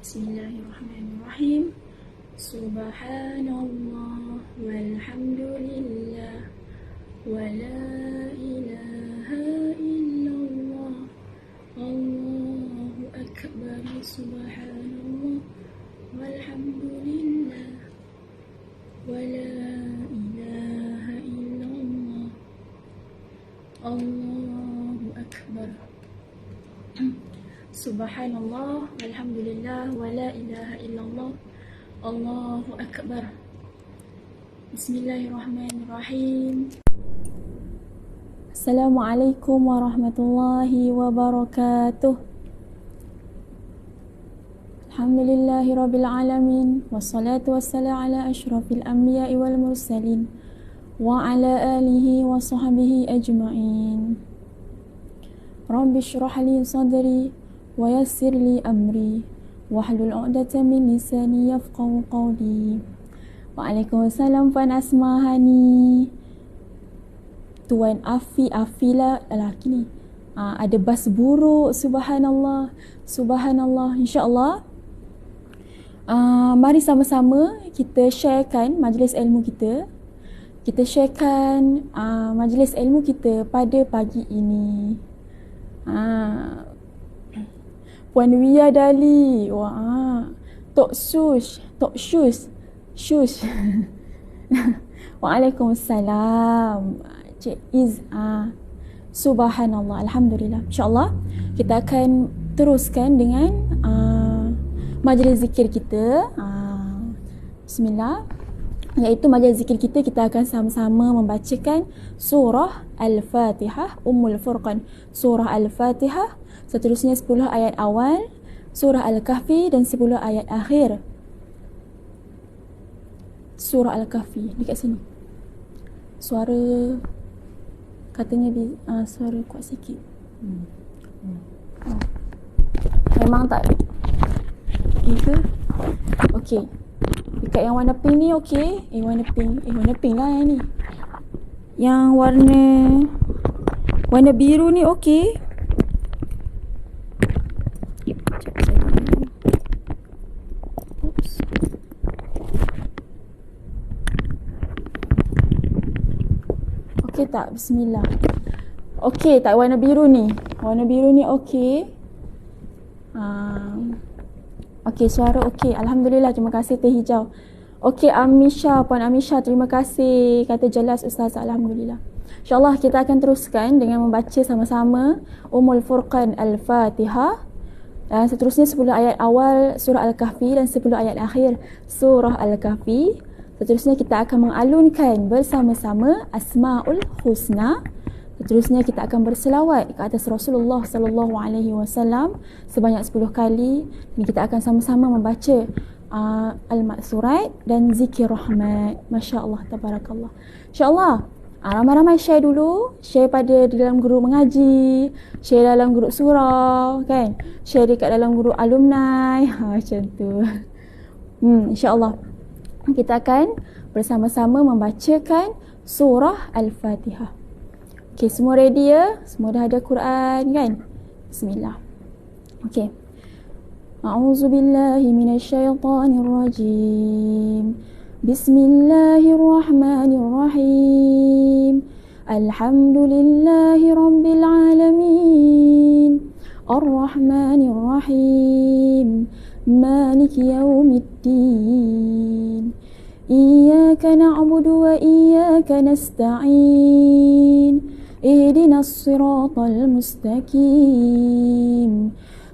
Bismillahirrahmanirrahim. Subhanallah walhamdulillah wa la ilaha illallah. Allahu akbar. Subhanallah walhamdulillah wa la ilaha illallah. Allahu akbar. Subhanallah walhamdulillah wa la ilaha illallah. Allahu akbar. Bismillahirrahmanirrahim. Assalamualaikum warahmatullahi wabarakatuh. Alhamdulillahi rabbil alamin, wassalatu wassalamu ala asyrafil anbiya'i wal mursalin wa ala alihi wa sahbihi ajma'in. Rabbi shrah li sadri wa yassir li amri wahlul 'uqdatam min lisani yafqahu qawli. Waalaikumsalam Puan Asmahani. Tuan Afila lelaki ni. Ada bas buruk, subhanallah. Subhanallah. Insya-Allah. Mari sama-sama kita sharekan majlis ilmu kita. Kita sharekan majlis ilmu kita pada pagi ini. Puan Wia Dali. Wah. Tok Shus. Waalaikumsalam. Cik Iz. Subhanallah. Alhamdulillah. InsyaAllah kita akan teruskan dengan majlis zikir kita. Bismillah. Iaitu majlis zikir kita akan sama-sama membacakan surah Al-Fatihah, Ummul Furqan, surah Al-Fatihah, seterusnya 10 ayat awal, surah Al-Kahfi dan 10 ayat akhir. Surah Al-Kahfi dekat sini. Suara katanya suara kuat sikit. Memang tak ke? Okey. Dekat yang warna pink ni okey. Warna pink lah yang ni. Yang warna biru ni okey. Okey tak? Bismillah. Okey tak warna biru ni? Warna biru ni okey. Okey, suara okey. Alhamdulillah, terima kasih Teh Hijau. Okey, Puan Amisha, terima kasih. Kata jelas Ustaz, alhamdulillah. InsyaAllah kita akan teruskan dengan membaca sama-sama Ummul Furqan Al-Fatihah. Dan seterusnya 10 ayat awal surah Al-Kahfi dan 10 ayat akhir surah Al-Kahfi. Seterusnya kita akan mengalunkan bersama-sama Asmaul Husna. Seterusnya kita akan berselawat ke atas Rasulullah sallallahu alaihi wasallam sebanyak 10 kali dan kita akan sama-sama membaca Al-Ma'surat dan Zikir Rahmat. Masya-Allah, tabarakallah. Insya-Allah ramai-ramai share dulu, share pada di dalam grup mengaji, share dalam grup surah kan, share dekat dalam grup alumni, macam tu. Insya-Allah kita akan bersama-sama membacakan surah Al-Fatihah. Okey, semua ready ya? Semua dah ada Quran kan? Bismillah. Okey. A'udzubillahi minasyaitonirrajim. Bismillahirrahmanirrahim. Alhamdulillahi rabbil alamin. Ar-Rahmanirrahim. Maliki yaumiddin. Iyyaka na'budu wa iyyaka nasta'in. اهدنا الصراط المستقيم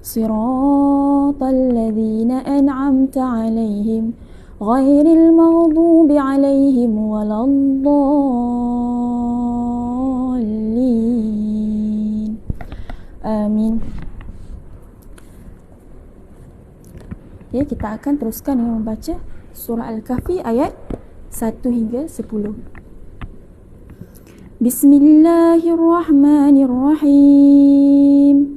صراط الذين أنعمت عليهم غير المغضوب عليهم ولا الضالين آمين. Ya, kita akan teruskan dengan membaca surah Al-Kahfi ayat 1 hingga 10. Bismillahirrahmanirrahim.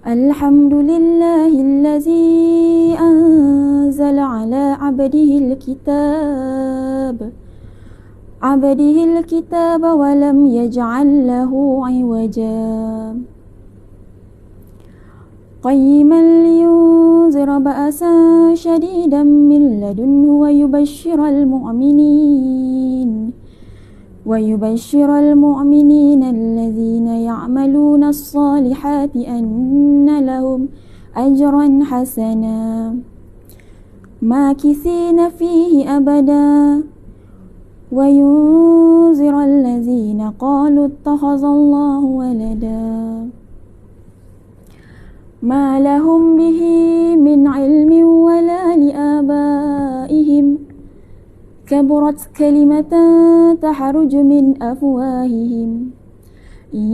Alhamdulillahillazi anzala ala abdihil kitab wa lam yaj'al lahu 'iwaja qayyiman liyunzira لينذر بأسا شديدا من لدنه ويبشر المؤمنين الذين يعملون الصالحات أن لهم أجرا حسنا ماكثين فيه أبدا وينذر الذين قالوا اتخذ الله ولدا ما لهم به من علم ولا لآبائهم كبرت كلمة تخرج من أفواههم إن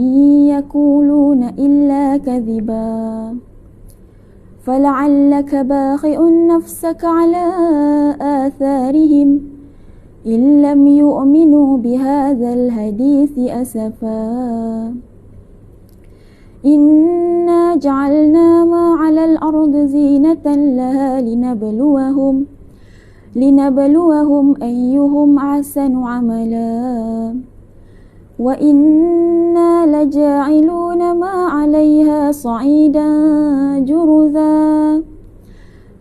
يقولون إلا كذبا فلعلك باخع نفسك على آثارهم إن لم يؤمنوا بهذا الحديث أسفا إنا جعلنا ما على الأرض زينة لها لنبلوهم أيهم أحسن عملا وإنا لجاعلون ما عليها صعيدا جرذا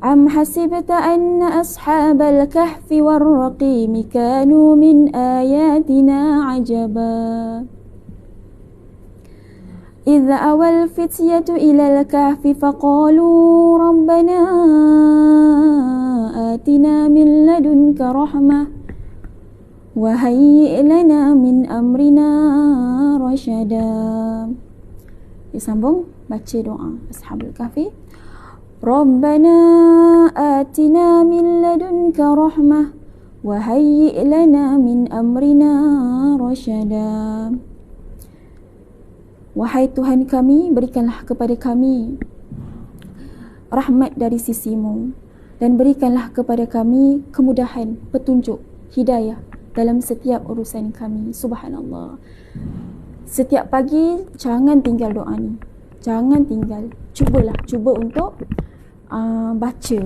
أم حسبت أن أصحاب الكهف والرقيم كانوا من آياتنا عجبا إذ أوى الفتية إلى الكهف فقالوا ربنا آتنا من لدنك رحمة وهيئ لنا من أمرنا رشدا. Disambung baca doa Ashabul Kahfi. Rabbana atina min ladunka rahmah wa hayyi' lana min amrina rasyada. Wahai Tuhan kami, berikanlah kepada kami rahmat dari sisimu dan berikanlah kepada kami kemudahan, petunjuk, hidayah dalam setiap urusan kami. Subhanallah. Setiap pagi jangan tinggal doa ni. Jangan tinggal. Cuba untuk baca.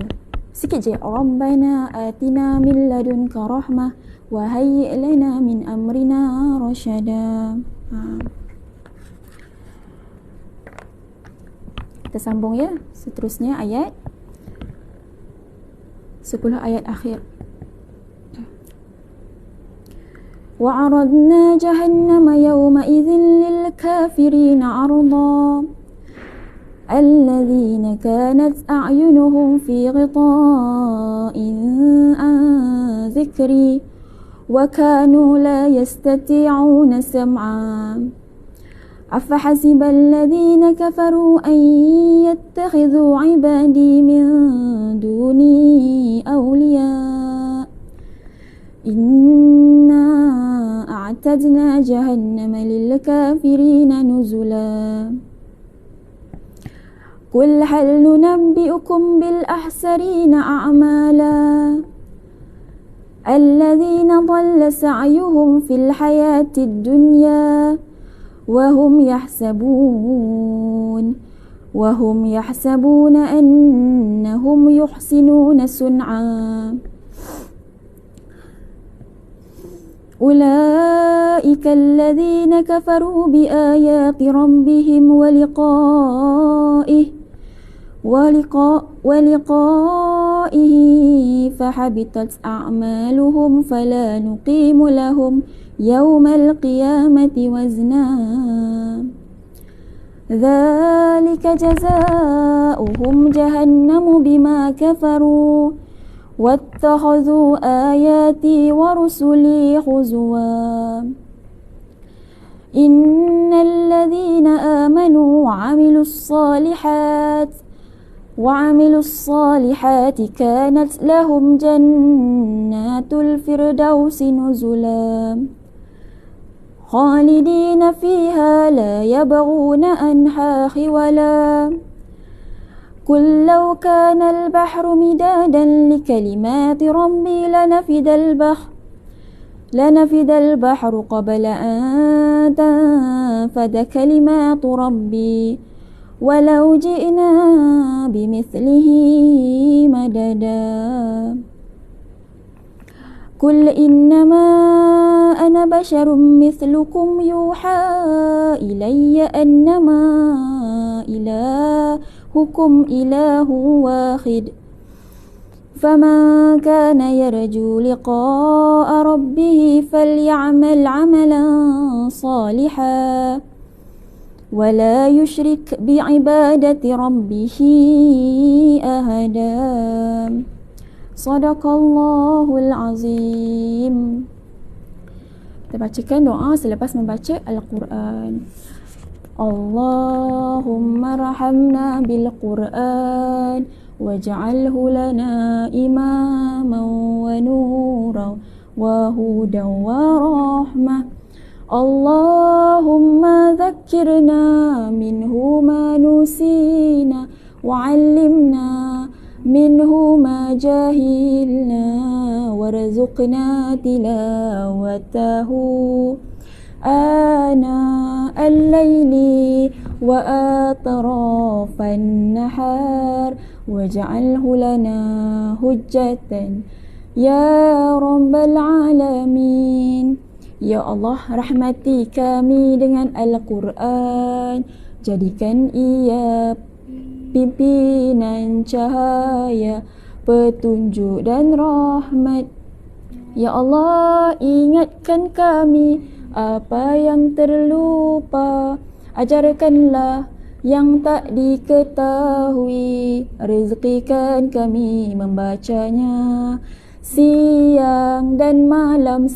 Sikit je. Rabbana atina min ladunka rahmah wa hayyi' lana min amrina rasyada. Kita sambung ya. Seterusnya ayat 10 ayat akhir. وعرضنا جهنم يومئذ للكافرين عرضا الذين كانت أعينهم في غطاء عن ذكري وكانوا لا يستطيعون سمعا أفحسب الذين كفروا أن يتخذوا عبادي من دوني أولياء إنا أعتدنا جهنم للكافرين نزلا قل هل ننبئكم بالأخسرين أعمالا الذين ضل سعيهم في الحياة الدنيا وهم يحسبون أنهم يحسنون صنعا أولئك الذين كفروا بآيات ربهم ولقائه فحبطت أعمالهم فلا نقيم لهم يوم القيامة وزنا ذلك جزاؤهم جهنم بما كفروا واتخذوا آياتي ورسلي هزوا إن الذين آمنوا وعملوا الصالحات كانت لهم جنات الفردوس نزلا خالدين فيها لا يبغون عنها حولا قل لو كان البحر مدادا لكلمات ربي لنفد البحر قبل أن تنفد كلمات ربي ولو جئنا بمثله مددا قل إنما أنا بشر مثلكم يوحى إلي أنما إلهكم إلهكم إله واحد فمن كان يرجو لقاء ربه فليعمل عملا صالحا ولا يشرك بعبادة ربه أحدا صدق الله العظيم. Kita bacakan doa selepas membaca Al-Quran. Allahumma rahamna bil Quran waj'alhu lana imaman wa nuran wa hudan wa rahmah. Allahumma dhakkirna minhu ma nusina wa 'allimna minhu ma jahilna warzuqna tilawatahu ana al-layli wa atrafan nahar waj'alhu lana hujjatan ya rabbal alamin. Ya Allah, rahmati kami dengan Al-Quran, jadikan ia pimpinan cahaya, petunjuk dan rahmat. Ya Allah, ingatkan kami apa yang terlupa, ajarkanlah yang tak diketahui, rezekikan kami membacanya siang dan malam,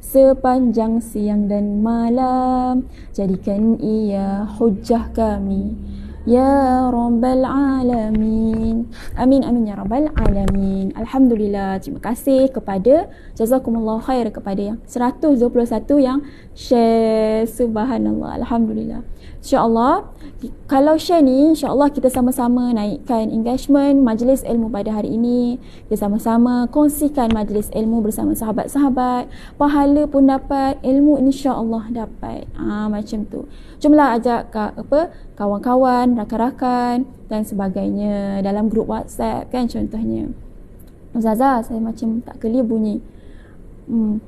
sepanjang siang dan malam, jadikan ia hujjah kami ya Rabbal Alamin. Amin amin ya Rabbal Alamin. Alhamdulillah, terima kasih kepada jazakumullah khair kepada yang 121 yang share. Subhanallah, Alhamdulillah. InsyaAllah kalau share ni, insyaAllah kita sama-sama naikkan engagement majlis ilmu pada hari ini. Kita sama-sama kongsikan majlis ilmu bersama sahabat-sahabat. Pahala pun dapat, ilmu insyaAllah dapat. Macam tu. Jomlah ajak kawan-kawan, rakan-rakan dan sebagainya dalam grup WhatsApp kan, contohnya. Zaza, saya macam tak clear bunyi.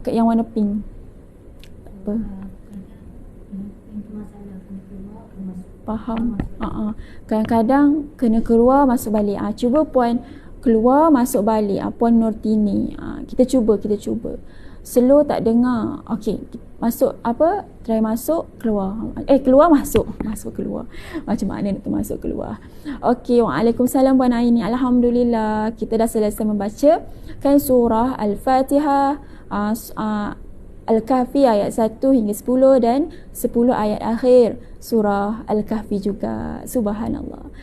Yang warna pink. Tak apa. Faham. Kadang-kadang kena keluar masuk balik. Cuba puan keluar masuk balik. Puan Nurtini. Kita cuba. Slow tak dengar. Okey, masuk try masuk keluar. Keluar masuk. Masuk keluar. Macam mana nak masuk keluar? Okey, waalaikumsalam Puan Aini. Alhamdulillah, kita dah selesai membaca kan surah Al-Fatihah, Al-Kahfi ayat 1 hingga 10 dan 10 ayat akhir surah Al-Kahfi juga. Subhanallah.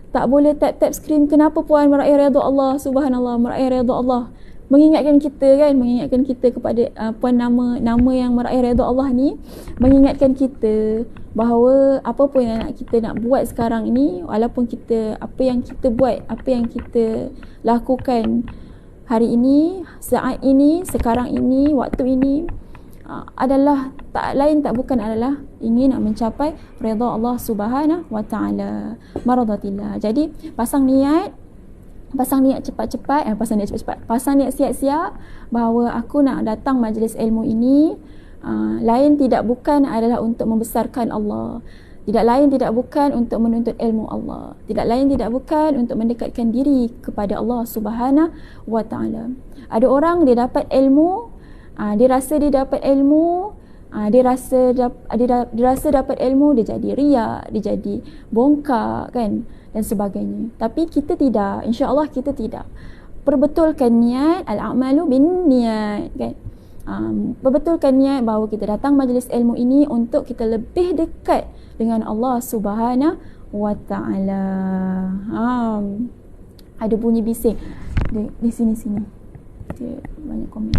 Tak boleh tap-tap skrin. Kenapa Puan? Meraih redha Allah. Subhanallah, meraih redha Allah. Mengingatkan kita kepada Puan, nama yang meraih redha Allah ni mengingatkan kita bahawa apa pun yang kita nak buat sekarang ini, walaupun kita apa yang kita buat, apa yang kita lakukan hari ini, saat ini, sekarang ini, waktu ini adalah tak lain tak bukan adalah ingin nak mencapai redha Allah Subhanahu wa taala, maradatillah. Jadi pasang niat cepat-cepat, pasang niat siap-siap bahawa aku nak datang majlis ilmu ini, lain tidak bukan adalah untuk membesarkan Allah, tidak lain tidak bukan untuk menuntut ilmu Allah, tidak lain tidak bukan untuk mendekatkan diri kepada Allah Subhanahu wa taala. Ada orang dia dapat ilmu, dia rasa dia dapat ilmu, dia rasa dapat ilmu, dia jadi riak, dia jadi bongkak kan, dan sebagainya. Tapi kita tidak, insya-Allah kita tidak. Perbetulkan niat, al-a'malu bin niat kan. Perbetulkan niat bahawa kita datang majlis ilmu ini untuk kita lebih dekat dengan Allah Subhanahu wa taala. Ada bunyi bising di sini. Dia banyak komen.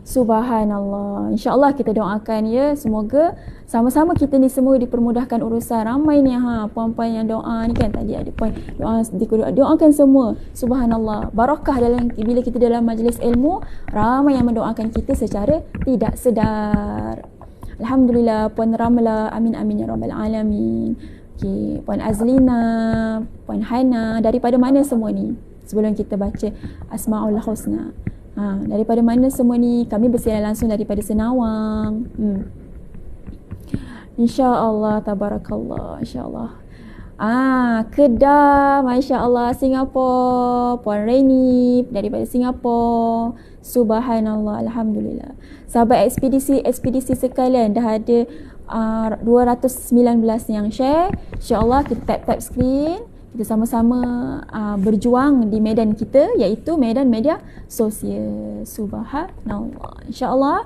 Subhanallah. InsyaAllah kita doakan ya, semoga sama-sama kita ni semua dipermudahkan urusan. Ramai ni puan-puan yang doa ni kan, tadi ada puan doakan semua. Subhanallah, barakah dalam bila kita dalam majlis ilmu, ramai yang mendoakan kita secara tidak sedar. Alhamdulillah. Puan Ramla, amin amin ya rabbal alamin. Okay, Puan Azlina, Puan Hana, daripada mana semua ni? Sebelum kita baca Asmaul Husna, daripada mana semua ni? Kami bersiaran langsung daripada Senawang. InsyaAllah, tabarakallah, insyaAllah. Kedah, Masya Allah, Singapura, Puan Raini daripada Singapura. Subhanallah, Alhamdulillah. Sahabat ekspedisi sekalian, dah ada 219 yang share. InsyaAllah kita tap screen. Kita sama-sama berjuang di medan kita, iaitu medan media sosial. Subhanallah, insyaAllah.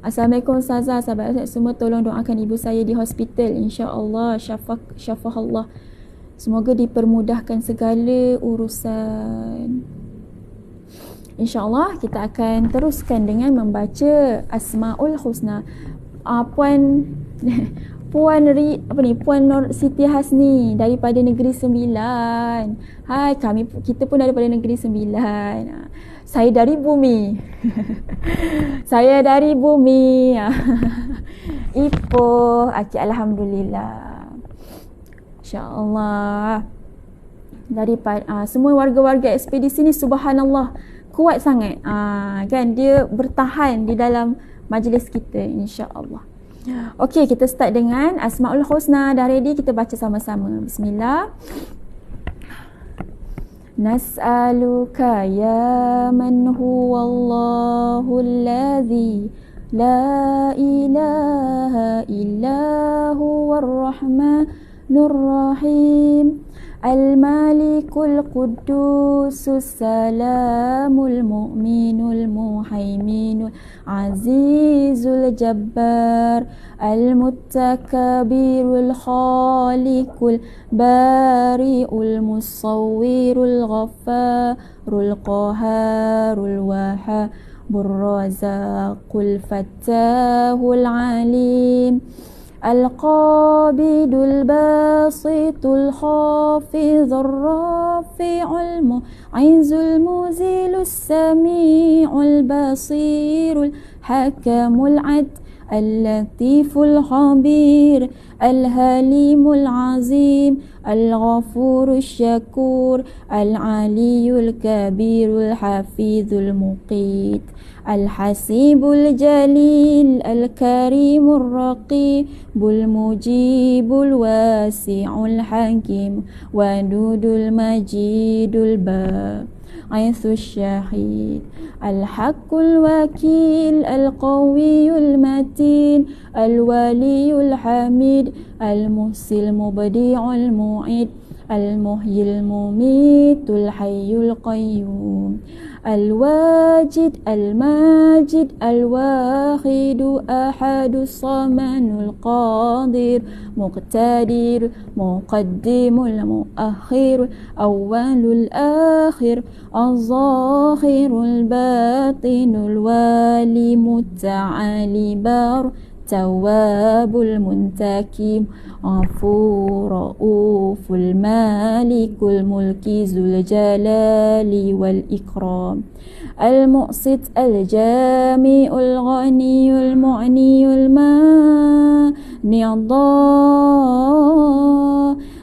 Assalamualaikum Ustazah, sahabat semua, tolong doakan ibu saya di hospital. InsyaAllah syafahullah. Semoga dipermudahkan segala urusan. InsyaAllah kita akan teruskan dengan membaca Asmaul Husna. Puan Nur Siti Hasni daripada Negeri Sembilan. Hai, kita pun daripada Negeri Sembilan. Saya dari bumi. Saya dari bumi. Ipoh. Alhamdulillah. InsyaAllah. Daripada semua warga-warga ekspedisi ni, subhanallah, kuat sangat. Kan dia bertahan di dalam majlis kita, insya-Allah. Okey, kita start dengan Asmaul Husna. Dah ready, kita baca sama-sama. Bismillah. Nas'aluka ya man huwallahu alladhi la ilaha illa huwar rahmanur rahim. Al-Malikul Quddusus Salamul Mu'minul Muhaiminul Azizul Jabbar Al-Muttakabirul Khaliqul Bari'ul Musawwirul Ghaffarul Qaharul Wahabur Razaqul Fattahul Alim القابض الباسط الخافض الرافع المعز المذل السميع البصير الحكم العدل اللطيف الخبير الحليم العظيم الغفور الشكور العلي الكبير الحفيظ المقيت الحسيب الجليل الكريم الرقيب المجيب الواسع الحكيم ودود المجيد الباعث الشهيد الحق الوكيل القوي المتين الولي الحميد المحصي المبدع المعيد المحيي المميت الحي القيوم الواجد الماجد الواحد أحد الصمد القادر مقتدر مقدم المؤخر الأول الآخر الظاهر الباطن الوالي متعالي بار تواب المنتكم غفور رؤوف المالك الملك ذو الجلال والإكرام المقسط الجامع الغني المعني المانع الضار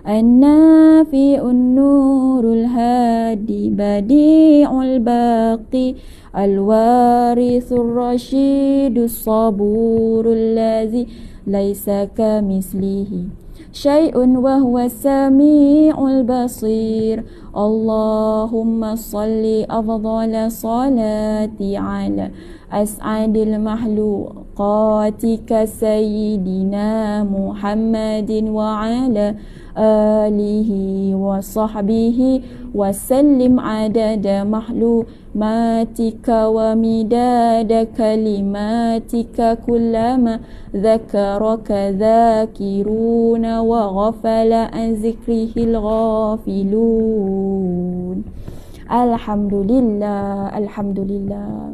النافع النور الهادي بديع الباقي الوارث الرشيد الصبور الذي ليس كمثله شيء وهو السميع البصير اللهم صل أفضل صلاة على أسعد المخلوقات سيدنا محمد وعلى آله وصحبه وسلم عدد مخلوقاتك ومداد كلماتك كلما ذكرك ذاكرون وغفل عن ذكره الغافلون. الحمد لله الحمد لله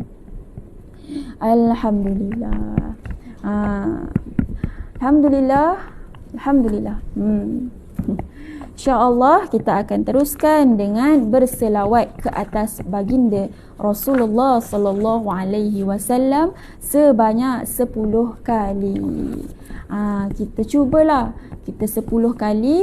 Alhamdulillah. Alhamdulillah. Alhamdulillah. InsyaAllah kita akan teruskan dengan berselawat ke atas baginda Rasulullah sallallahu alaihi wasallam sebanyak 10 kali. Kita cubalah kita 10 kali.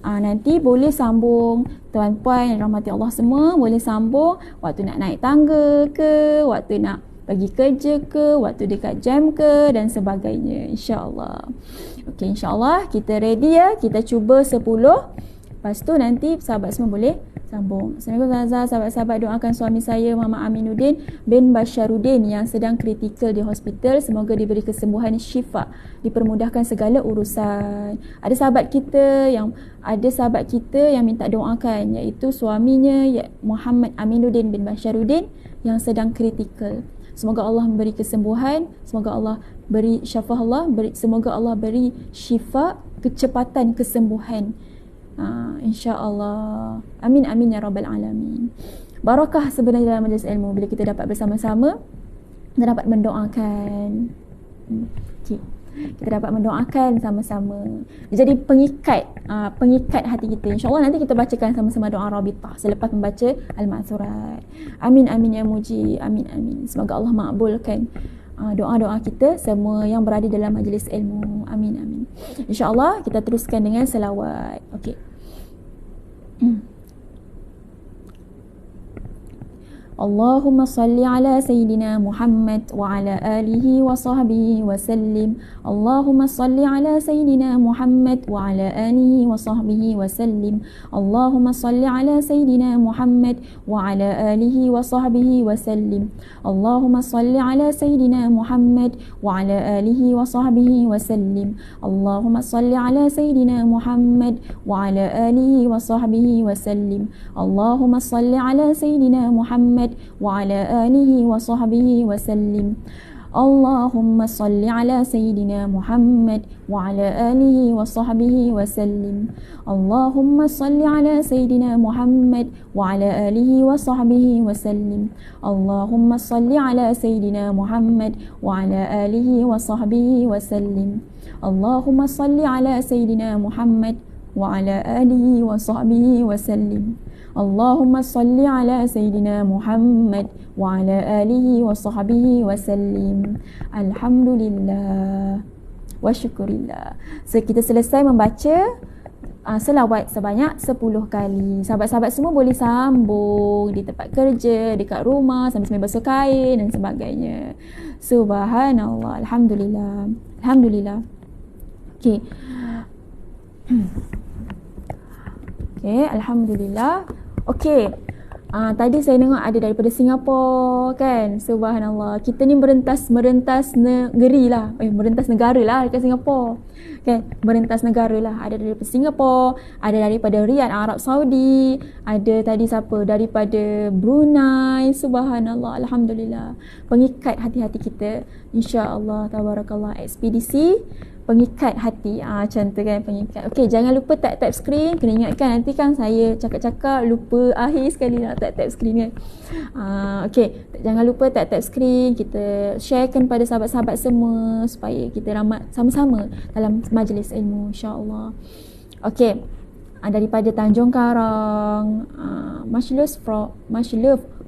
Nanti boleh sambung, tuan-puan yang rahmati Allah semua boleh sambung waktu nak naik tangga ke, waktu nak pergi kerja ke, waktu dekat jam ke dan sebagainya, insya-Allah. Okey, insya-Allah kita ready ya. Kita cuba 10. Lepas tu nanti sahabat semua boleh sambung. Assalamualaikum Ustazah. Sahabat-sahabat doakan suami saya Muhammad Aminuddin bin Basharuddin yang sedang kritikal di hospital. Semoga diberi kesembuhan syifa, dipermudahkan segala urusan. Ada sahabat kita yang minta doakan, iaitu suaminya Muhammad Aminuddin bin Basharuddin yang sedang kritikal. Semoga Allah memberi kesembuhan, semoga Allah beri syafa semoga Allah beri syifa, kecepatan kesembuhan. InsyaAllah. Amin amin ya rabbal alamin. Barakah sebenarnya dalam majlis ilmu bila kita dapat bersama-sama dan dapat mendoakan. Okay. Kita dapat mendoakan sama-sama. Jadi pengikat hati kita. InsyaAllah nanti kita bacakan sama-sama doa Rabitah selepas membaca Al-Ma'thurat. Amin amin ya muji. Amin amin. Semoga Allah makbulkan doa-doa kita semua yang berada dalam majlis ilmu. Amin amin. InsyaAllah kita teruskan dengan selawat. Okey. Allahumma salli ala Sayyidina Muhammad wa ala alihi wa sahbihi wa sallim. Allahumma salli ala Sayyidina Muhammad wa ala alihi wa sahbihi wa sallim. Allahumma salli ala Sayyidina Muhammad wa ala alihi wa sahbihi wa sallim. Allahumma salli ala Sayyidina Muhammad wa ala alihi wa sahbihi wa sallim. Allahumma salli ala Sayyidina Muhammad wa ala alihi wa sahbihi wa sallim. Allahumma salli ala Sayyidina Muhammad وعلى آله وصحبه وسلم. اللهم صل على سيدنا محمد وعلى آله وصحبه وسلم. اللهم صل على سيدنا محمد وعلى آله وصحبه وسلم. اللهم صل على سيدنا محمد وعلى آله وصحبه وسلم. اللهم صل على سيدنا محمد وعلى آله وصحبه وسلم. اللهم صل على سيدنا محمد وعلى آله وصحبه وسلم. Alhamdulillah wa syukurillah. So kita selesai membaca selawat sebanyak 10 kali. Sahabat-sahabat semua boleh sambung di tempat kerja, dekat rumah, sambil basuh kain dan sebagainya. Subhanallah. Alhamdulillah. Alhamdulillah. Okey. Okey, alhamdulillah. Okey. Tadi saya tengok ada daripada Singapura kan. Subhanallah. Kita ni merentas negeri lah. Merentas negara lah dekat Singapura. Kan? Merentas negara lah. Ada daripada Singapura, ada daripada Riyadh, Arab Saudi, ada tadi siapa? Daripada Brunei. Subhanallah. Alhamdulillah. Pengikat hati-hati kita. InsyaAllah. Tabarakallah. Ekspedisi pengikat hati. Macam tu kan, pengikat. Okey, jangan lupa tap screen. Kena ingatkan nanti kan saya cakap-cakap lupa akhir sekali nak tap screen kan. Okey, jangan lupa tap screen. Kita sharekan pada sahabat-sahabat semua supaya kita ramai sama-sama dalam majlis ilmu, insya-Allah. Okey. Daripada Tanjung Karang, much love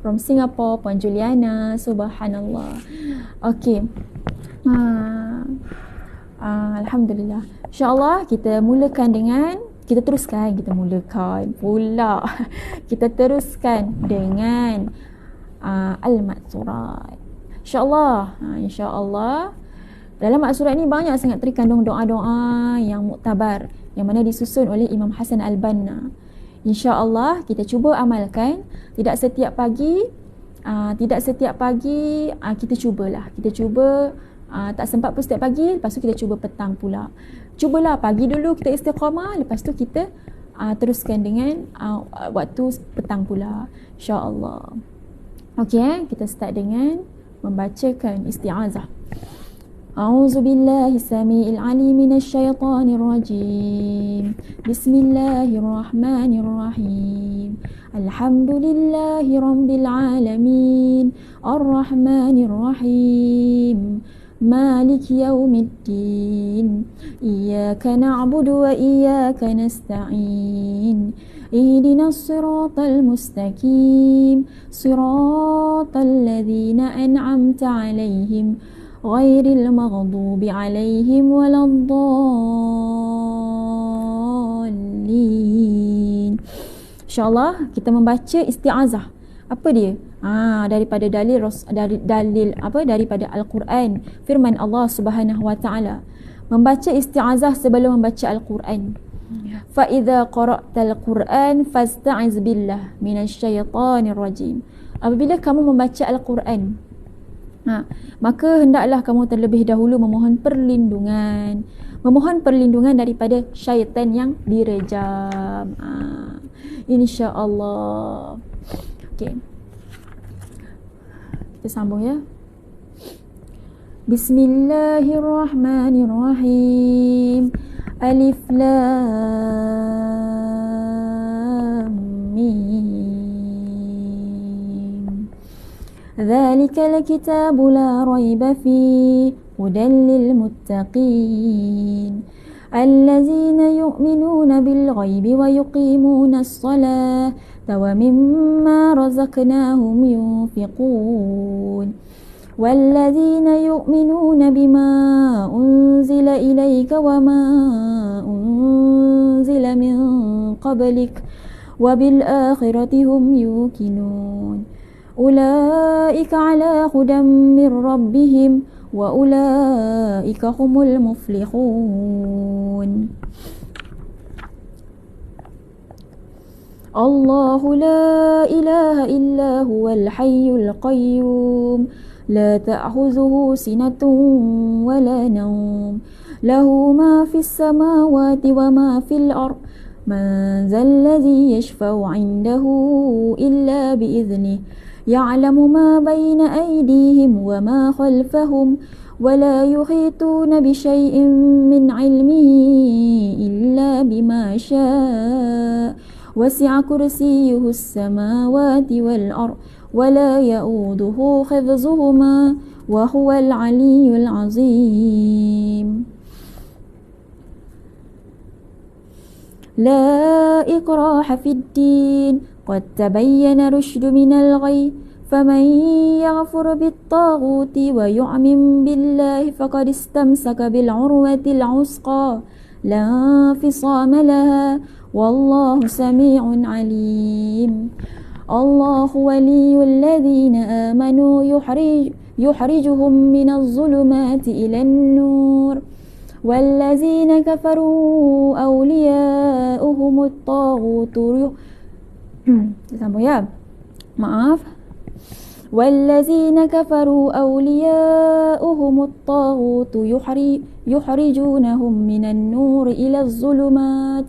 from Singapore, Puan Juliana. Subhanallah. Okey. Alhamdulillah. InsyaAllah kita teruskan dengan Al-Ma'thurat. InsyaAllah dalam Ma'thurat ni banyak sangat terkandung doa-doa yang muktabar yang mana disusun oleh Imam Hasan Al-Banna. InsyaAllah kita cuba amalkan. Tidak setiap pagi kita cubalah. Kita cuba tak sempat pun setiap pagi, lepas tu kita cuba petang pula. Cubalah pagi dulu kita istiqamah, lepas tu kita teruskan dengan waktu petang pula, insya-Allah. Okey, kita start dengan membacakan isti'azah. A'udzubillahi samiil alim minasyaitonir rajim. Bismillahirrahmanirrahim. Alhamdulillahi rabbil alamin. Arrahmanir rahim. مالك يوم الدين إياك نعبد وإياك نستعين اهدنا الصراط المستقيم صراط الذين أنعمت عليهم غير المغضوب عليهم ولا الضالين. InsyaAllah kita membaca isti'azah. Apa dia? Daripada daripada Al-Quran, firman Allah Subhanahu wa taala, membaca isti'azah sebelum membaca Al-Quran. Fa idza qara'tal Quran fasta'iz billah minasyaitonir rajim. Apabila kamu membaca Al-Quran, maka hendaklah kamu terlebih dahulu memohon perlindungan daripada syaitan yang direjam. InsyaAllah. Okey, kita sambung ya. Bismillahirrahmanirrahim. Alif Lam Mim. Dzalikal kitabu la raiba fihi hudan lil muttaqin allazina yu'minuna bil ghaibi wa yuqimuna as-salata wa mimma razaqnahum yunfiqun والذين يؤمنون بما أنزل إليك وما أنزل من قبلك وبالآخرة هم يوقنون أولئك على هدى من ربهم وأولئك هم المفلحون الله لا إله إلا هو الحي القيوم لا تأخذه سنة ولا نوم له ما في السماوات وما في الأرض من ذا الذي يشفع عنده إلا بإذنه يعلم ما بين أيديهم وما خلفهم ولا يحيطون بشيء من علمه إلا بما شاء وسع كرسيه السماوات والأرض ولا يؤوده حفظهما وهو العلي العظيم لا إكراه في الدين قد تبين رشد من الغي فمن يغفر بالطاغوت ويؤمن بالله فقد استمسك بالعروة العسقى لا انفصام لها والله سميع عليم الله ولي الذين آمنوا يحرجهم من الظلمات إلى النور والذين كفروا أولياؤهم الطاغوت والذين كفروا أولياؤهم الطاغوت يحرجونهم من النور إلى الظلمات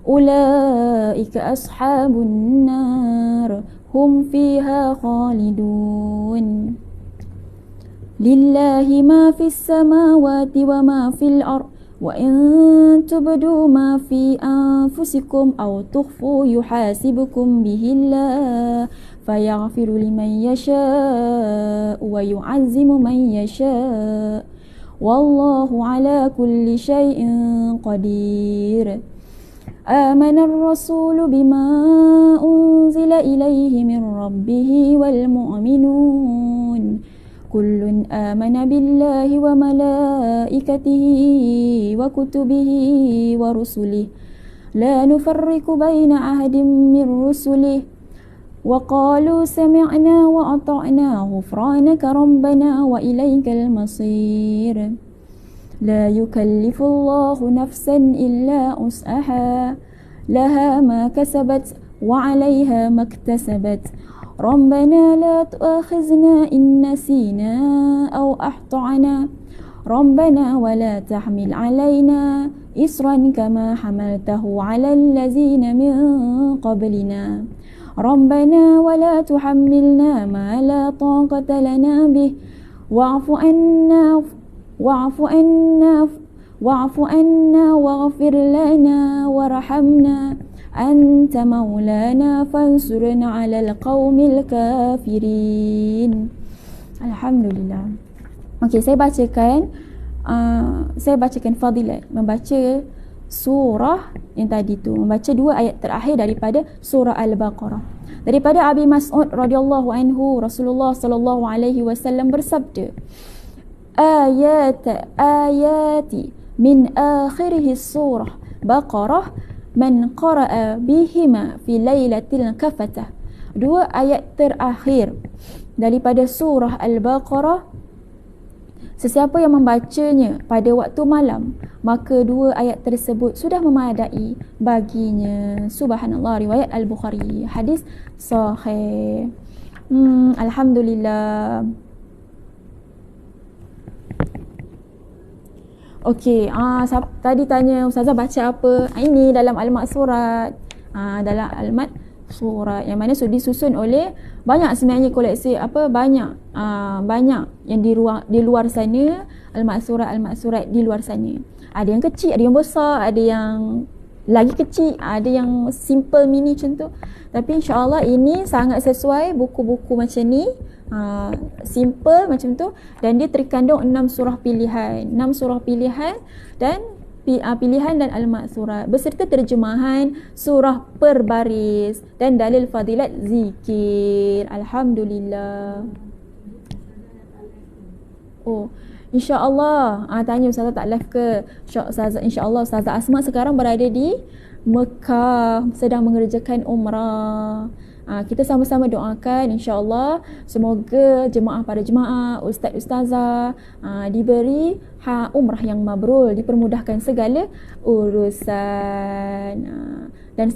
أولئك أصحاب النار هم فيها خالدون لله ما في السماوات وما في الأرض وإن تبدوا ما في أنفسكم أو تخفوا يحاسبكم به الله فيغفر لمن يشاء ويعزم من يشاء والله على كل شيء قدير آمن الرسول بما أنزل إليه من ربه والمؤمنون كل آمن بالله وملائكته وكتبه ورسله لا نفرق بين أحد من رسله وقالوا سمعنا وأطعنا غفرانك ربنا وإليك المصير لا يكلف الله نفسا إلا وسعها لها ما كسبت وعليها ما اكتسبت ربنا لا تؤاخذنا إن نسينا أو أخطأنا ربنا ولا تحمل علينا إصرا كما حملته على الذين من قبلنا ربنا ولا تحملنا ما لا طاقة لنا به واعف عنا واغفر لنا وارحمنا أنت مولانا فانصرنا على القوم الكافرين. Alhamdulillah. Okey, saya bacakan fadilat membaca surah yang tadi tu, membaca 2 ayat terakhir daripada surah Al-Baqarah. Daripada Abi Mas'ud radhiyallahu anhu, Rasulullah sallallahu alaihi wasallam bersabda, ayati min akhirih surah Baqarah man qara'a bihima fi lailatil kafatah. 2 ayat terakhir daripada surah Al-Baqarah, Sesiapa yang membacanya pada waktu malam, maka dua ayat tersebut sudah memadai baginya. Subhanallah, riwayat Al-Bukhari. Hadis sahih. Alhamdulillah. Okey, tadi tanya Ustazah baca apa? Ini dalam Al-Maksurat. Dalam Al-Maksurat yang mana sudah disusun oleh banyak sebenarnya koleksi banyak yang di luar sana, Al-Maksurat di luar sana. Ada yang kecil, ada yang besar, ada yang lagi kecil, ada yang simple mini macam tu. Tapi insya-Allah ini sangat sesuai buku-buku macam ni. Simple macam tu, dan dia terkandung 6 surah pilihan dan pilihan dan Al-Maksurat beserta terjemahan surah per baris dan dalil fadilat zikir. Alhamdulillah. InsyaAllah. Tanya Ustazah tak live ke? InsyaAllah Ustazah Asma sekarang berada di Mekah, sedang mengerjakan umrah. Kita sama-sama doakan insya-Allah semoga para jemaah, ustaz-ustazah diberi umrah yang mabrur, dipermudahkan segala urusan, dan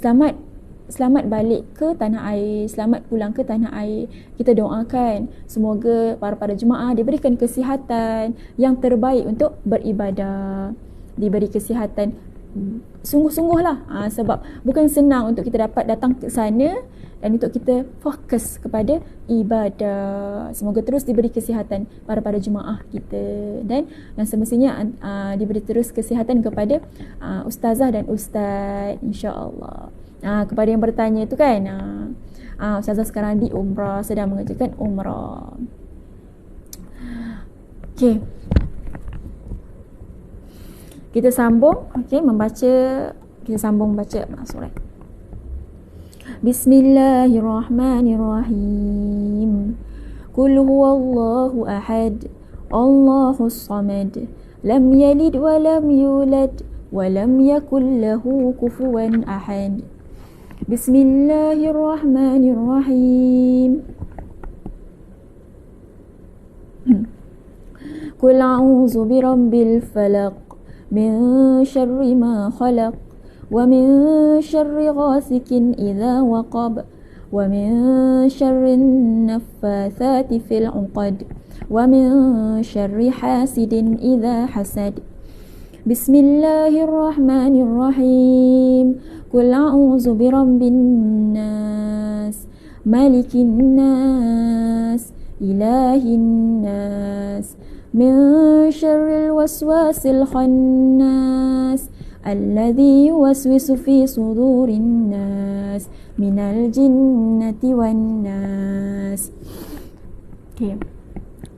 selamat balik ke tanah air, selamat pulang ke tanah air. Kita doakan semoga para jemaah diberikan kesihatan yang terbaik untuk beribadah, diberi kesihatan sungguh-sungguhlah, sebab bukan senang untuk kita dapat datang ke sana dan untuk kita fokus kepada ibadah. Semoga terus diberi kesihatan para jemaah kita, dan yang semestinya diberi terus kesihatan kepada ustazah dan ustaz, insya-Allah. Kepada yang bertanya tu kan, ustazah sekarang di umrah, sedang mengerjakan umrah. Okey, kita sambung. Kita sambung membaca surat. Bismillahirrahmanirrahim. Qul huwallahu ahad, Allahus samad, lam yalid wa lam yulad wa lam yakul lahu kufuwan ahad. Bismillahirrahmanirrahim. Qul a'udzu birabbil falaq min syarri ma khalaq wa min syarri ghasikin idza waqab wa min syarri naffatsati fil 'uqad wa min syarri hasidin idza hasad. Bismillahirrahmanirrahim. Qul a'udzu birabbin nas, malikin nas, ilahin nas, min syarril waswasil khannas, alladhi yuwaswisu fi sudurin nas, minal jinnati wan nas. Okay,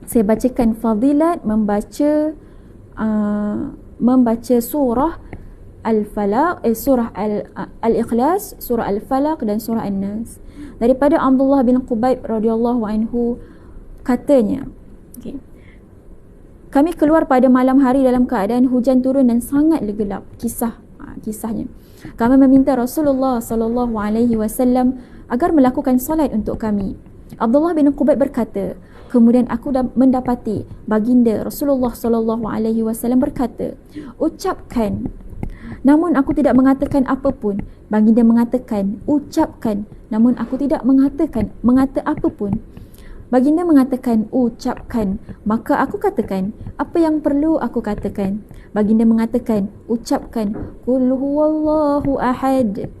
saya bacakan fadilat membaca surah Al-Falaq, surah Al-Ikhlas, surah Al-Falaq dan surah An-Nas. Daripada Abdullah bin Qubayb radhiyallahu anhu katanya, okay, kami keluar pada malam hari dalam keadaan hujan turun dan sangat gelap. Kisahnya. Kami meminta Rasulullah sallallahu alaihi wasallam agar melakukan solat untuk kami. Abdullah bin Qubayb berkata, kemudian aku mendapati baginda Rasulullah sallallahu alaihi wasallam berkata, ucapkan. Namun aku tidak mengatakan apapun. Baginda mengatakan, ucapkan. Namun aku tidak mengata apapun. Baginda mengatakan, ucapkan. Maka aku katakan, apa yang perlu aku katakan? Baginda mengatakan, ucapkan, Qul huwallahu ahad.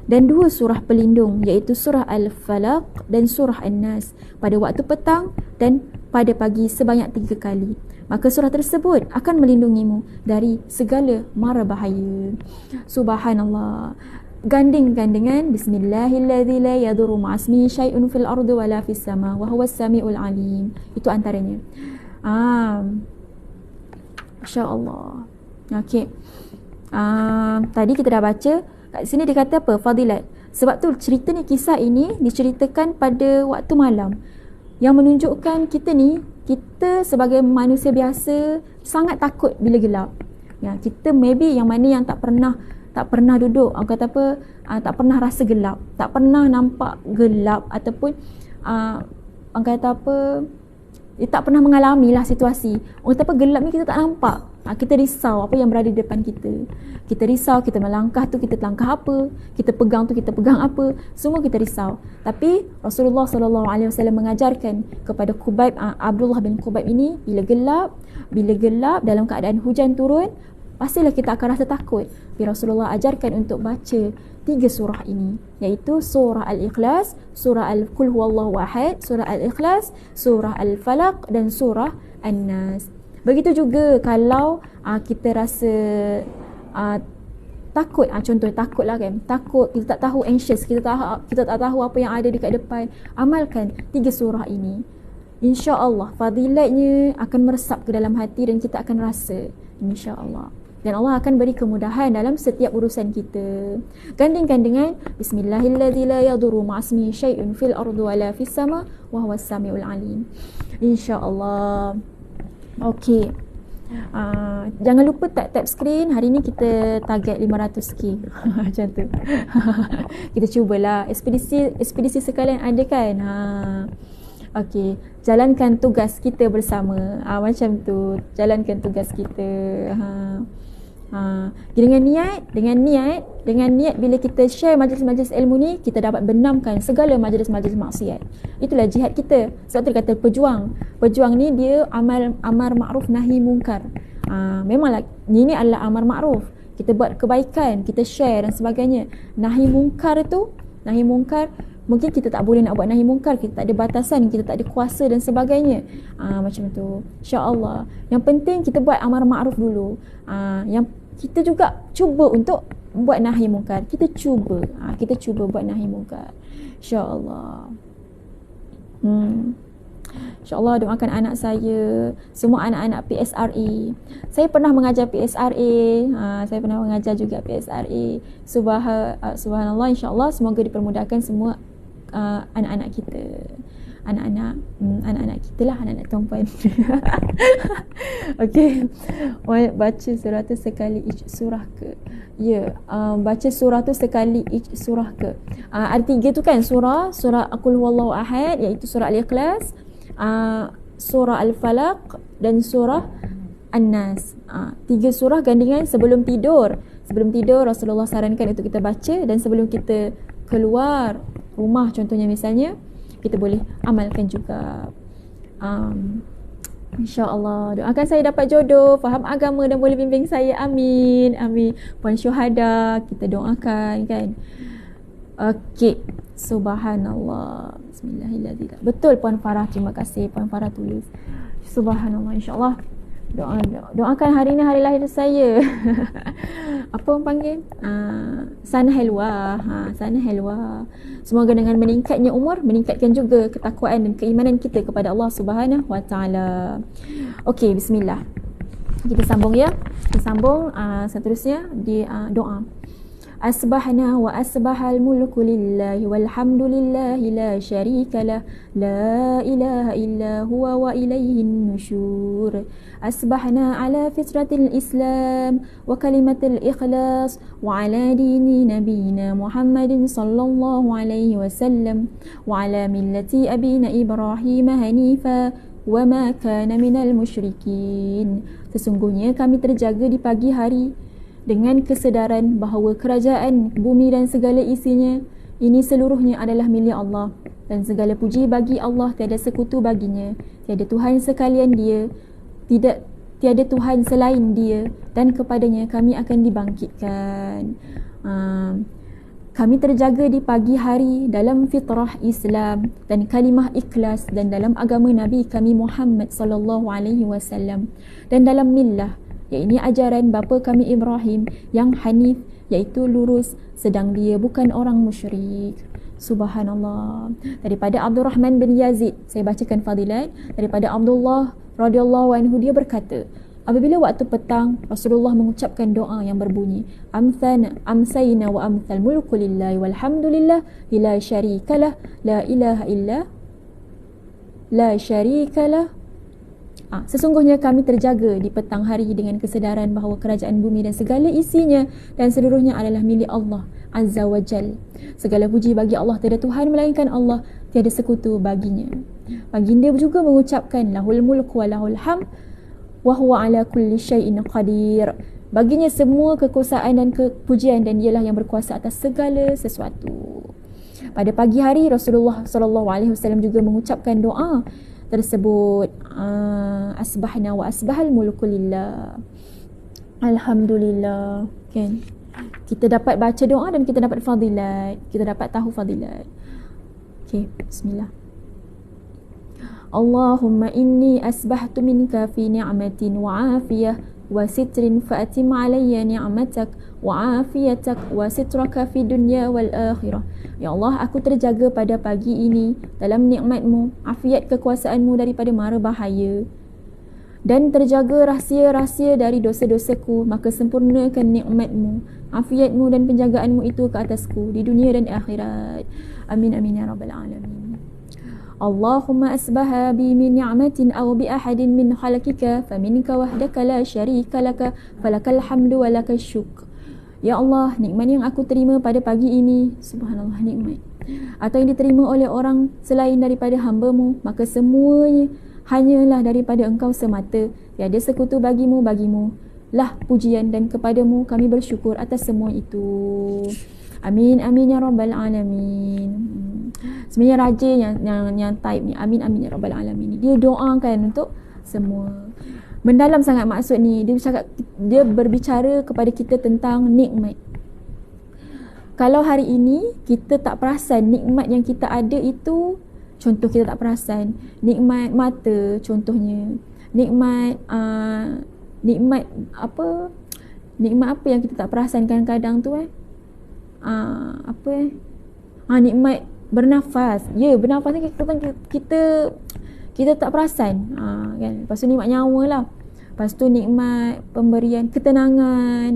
Dan 2 surah pelindung, iaitu surah Al-Falaq dan surah An-Nas, pada waktu petang dan pada pagi sebanyak 3 kali. Maka surah tersebut akan melindungimu dari segala mara bahaya. Subhanallah. Gandingkan dengan Bismillahilladzi la yadurru ma'asmihi syai'un fil ardi wala fis sama wa huwas samiul alim. Itu antaranya. Masya-Allah. Okey. Tadi kita dah baca. Kat sini dia kata apa? Fadilat. Sebab tu cerita ni, kisah ini diceritakan pada waktu malam, yang menunjukkan kita sebagai manusia biasa sangat takut bila gelap. Ya, kita maybe yang mana yang tak pernah duduk, orang kata apa, tak pernah rasa gelap, tak pernah nampak gelap, ataupun orang kata apa, dia tak pernah mengalami lah situasi. Orang kata apa, gelap ni kita tak nampak. Kita risau apa yang berada di depan kita. Kita risau, kita melangkah tu kita langkah apa, kita pegang tu kita pegang apa, semua kita risau. Tapi Rasulullah SAW mengajarkan kepada Abdullah bin Khubayb ini, bila gelap dalam keadaan hujan turun, pastilah kita akan rasa takut. Tapi Rasulullah ajarkan untuk baca 3 surah ini, iaitu surah Al-Ikhlas, surah Al-Qul Huwallahu Ahad, surah Al-Ikhlas, surah Al-Falaq dan surah An-Nas. Begitu juga kalau kita rasa takut, contoh takut lah kan, takut, kita tak tahu, anxious, kita tak tahu apa yang ada dekat depan, amalkan 3 surah ini. InsyaAllah fadilatnya akan meresap ke dalam hati dan kita akan rasa, insyaAllah. Dan Allah akan beri kemudahan dalam setiap urusan kita. Gandingkan dengan Bismillahilladzi la yadurru ma'asmihi syai'un fil ardi wala fis sama wa huwas samiul alim. InsyaAllah. Okey. Jangan lupa tap screen. Hari ni kita target 500k. Macam tu. Kita cubalah. Ekspedisi sekalian ada kan? Okey, jalankan tugas kita bersama. Macam tu. Jalankan tugas kita. Dengan niat bila kita share majlis-majlis ilmu ni, kita dapat benamkan segala majlis-majlis maksiat. Itulah jihad kita. Sebab tu dia kata pejuang ni dia amar ma'ruf nahi mungkar. Memanglah ini adalah amar ma'ruf, kita buat kebaikan, kita share dan sebagainya. Nahi mungkar mungkin kita tak boleh nak buat nahi mungkar, kita tak ada batasan, kita tak ada kuasa dan sebagainya. Macam tu. InsyaAllah. Yang penting kita buat amar ma'ruf dulu. Yang kita juga cuba untuk buat nahi mungkar. Kita cuba buat nahi mungkar. InsyaAllah. InsyaAllah doakan anak saya, semua anak-anak PSRA. Saya pernah mengajar PSRA, saya pernah mengajar juga PSRA. Subhanallah, insyaAllah semoga dipermudahkan semua anak-anak kita. Anak-anak kita lah, anak-anak perempuan. Okey. Baca surah tu sekali each surah ke? Ya, baca surah tu sekali each surah ke? Ada 3 tu kan surah Qul Huwallahu Ahad, iaitu surah Al-Ikhlas, surah Al-Falaq dan surah An-Nas. 3 surah gandingan sebelum tidur. Sebelum tidur Rasulullah sarankan untuk kita baca, dan sebelum kita keluar rumah contohnya misalnya, kita boleh amalkan juga. InsyaAllah. Doakan saya dapat jodoh, faham agama dan boleh bimbing saya. Amin. Puan syuhada, kita doakan kan. Okey. Subhanallah. Bismillahirrahmanirrahim. Betul Puan Farah, terima kasih Puan Farah tulis. Subhanallah, insyaAllah. Doakan hari ni hari lahir saya. Apa orang panggil? Sana helwa. Sana helwa. Semoga dengan meningkatnya umur, meningkatkan juga ketakwaan dan keimanan kita kepada Allah Subhanahu Wa Taala. Okey, bismillah. Kita sambung ya. Kita sambung seterusnya di doa. Asbahna wa asbahal mulku lillahi walhamdulillahi la syarika lah, la ilaha illa huwa wa ilayhin nusyur. Asbahna ala fitratil islam wa kalimatil ikhlas wa ala dini nabiyina Muhammadin sallallahu alaihi wasallam wa ala millati abina Ibrahim hanifa wa ma kana minal musyrikin. Sesungguhnya kami terjaga di pagi hari dengan kesedaran bahawa kerajaan bumi dan segala isinya ini seluruhnya adalah milik Allah, dan segala puji bagi Allah, tiada sekutu baginya, tiada Tuhan sekalian Dia, tiada Tuhan selain Dia, dan kepadanya kami akan dibangkitkan. Kami terjaga di pagi hari dalam fitrah Islam dan kalimah ikhlas, dan dalam agama Nabi kami Muhammad sallallahu alaihi wasallam, dan dalam millah, iaitu ajaran bapa kami Ibrahim yang hanif, iaitu lurus, sedang dia bukan orang musyrik. Subhanallah. Daripada Abdurrahman bin Yazid, saya bacakan fadilat daripada Abdullah radhiyallahu anhu, dia berkata, apabila waktu petang, Rasulullah mengucapkan doa yang berbunyi, amsayna wa amsal mulku lillahi walhamdulillah la syarikalah, la ilaha illa la syarikalah. Sesungguhnya kami terjaga di petang hari dengan kesedaran bahawa kerajaan bumi dan segala isinya dan seluruhnya adalah milik Allah Azza wa Jal. Segala puji bagi Allah, tiada Tuhan melainkan Allah, tiada sekutu baginya. Baginda juga mengucapkan lahul mulku wa lahul ham wa huwa ala kulli syai'in qadir. Baginya semua kekuasaan dan kepujian dan dialah yang berkuasa atas segala sesuatu. Pada pagi hari Rasulullah sallallahu alaihi wasallam juga mengucapkan doa tersebut, asbahna wa asbahal mulku lillah. Alhamdulillah, kan? Kita dapat baca doa dan kita dapat fadilat. Kita dapat tahu fadilat. Okey, bismillah. Allahumma inni asbahtu minka fi ni'matin wa afiyah wa sitrin fa'atim alayya ni'matak wa afiyatak wa sitraka fi dunya wal akhirah. Ya Allah, aku terjaga pada pagi ini dalam nikmatmu, afiat kekuasaanmu daripada mara bahaya, dan terjaga rahsia-rahsia dari dosa-dosaku, maka sempurnakan nikmatmu, afiatmu dan penjagaanmu itu ke atasku di dunia dan akhirat. Amin amin ya rabbal alamin. Allahumma asbaha bi min ni'matin aw bi ahadin min khalqika faminka wahdaka la syarika laka falakal hamdu wa lakal syukr. Ya Allah, nikmat yang aku terima pada pagi ini, subhanallah, nikmat atau yang diterima oleh orang selain daripada hamba-Mu, maka semuanya hanyalah daripada Engkau semata. Tiada sekutu bagimu lah pujian, dan kepadamu kami bersyukur atas semua itu. Amin amin ya rabbal alamin. Sebenarnya raja yang type ni amin amin ya rabbal alamin ni, dia doakan untuk semua. Mendalam sangat maksud ni. Dia berbicara kepada kita tentang nikmat. Kalau hari ini kita tak perasan nikmat yang kita ada itu, contoh kita tak perasan nikmat mata contohnya, nikmat apa yang kita tak perasan kadang-kadang tu nikmat bernafas. Ya, bernafas ni kita tak perasan, kan. Lepas tu nikmat nyawa lah. Lepas tu nikmat pemberian ketenangan,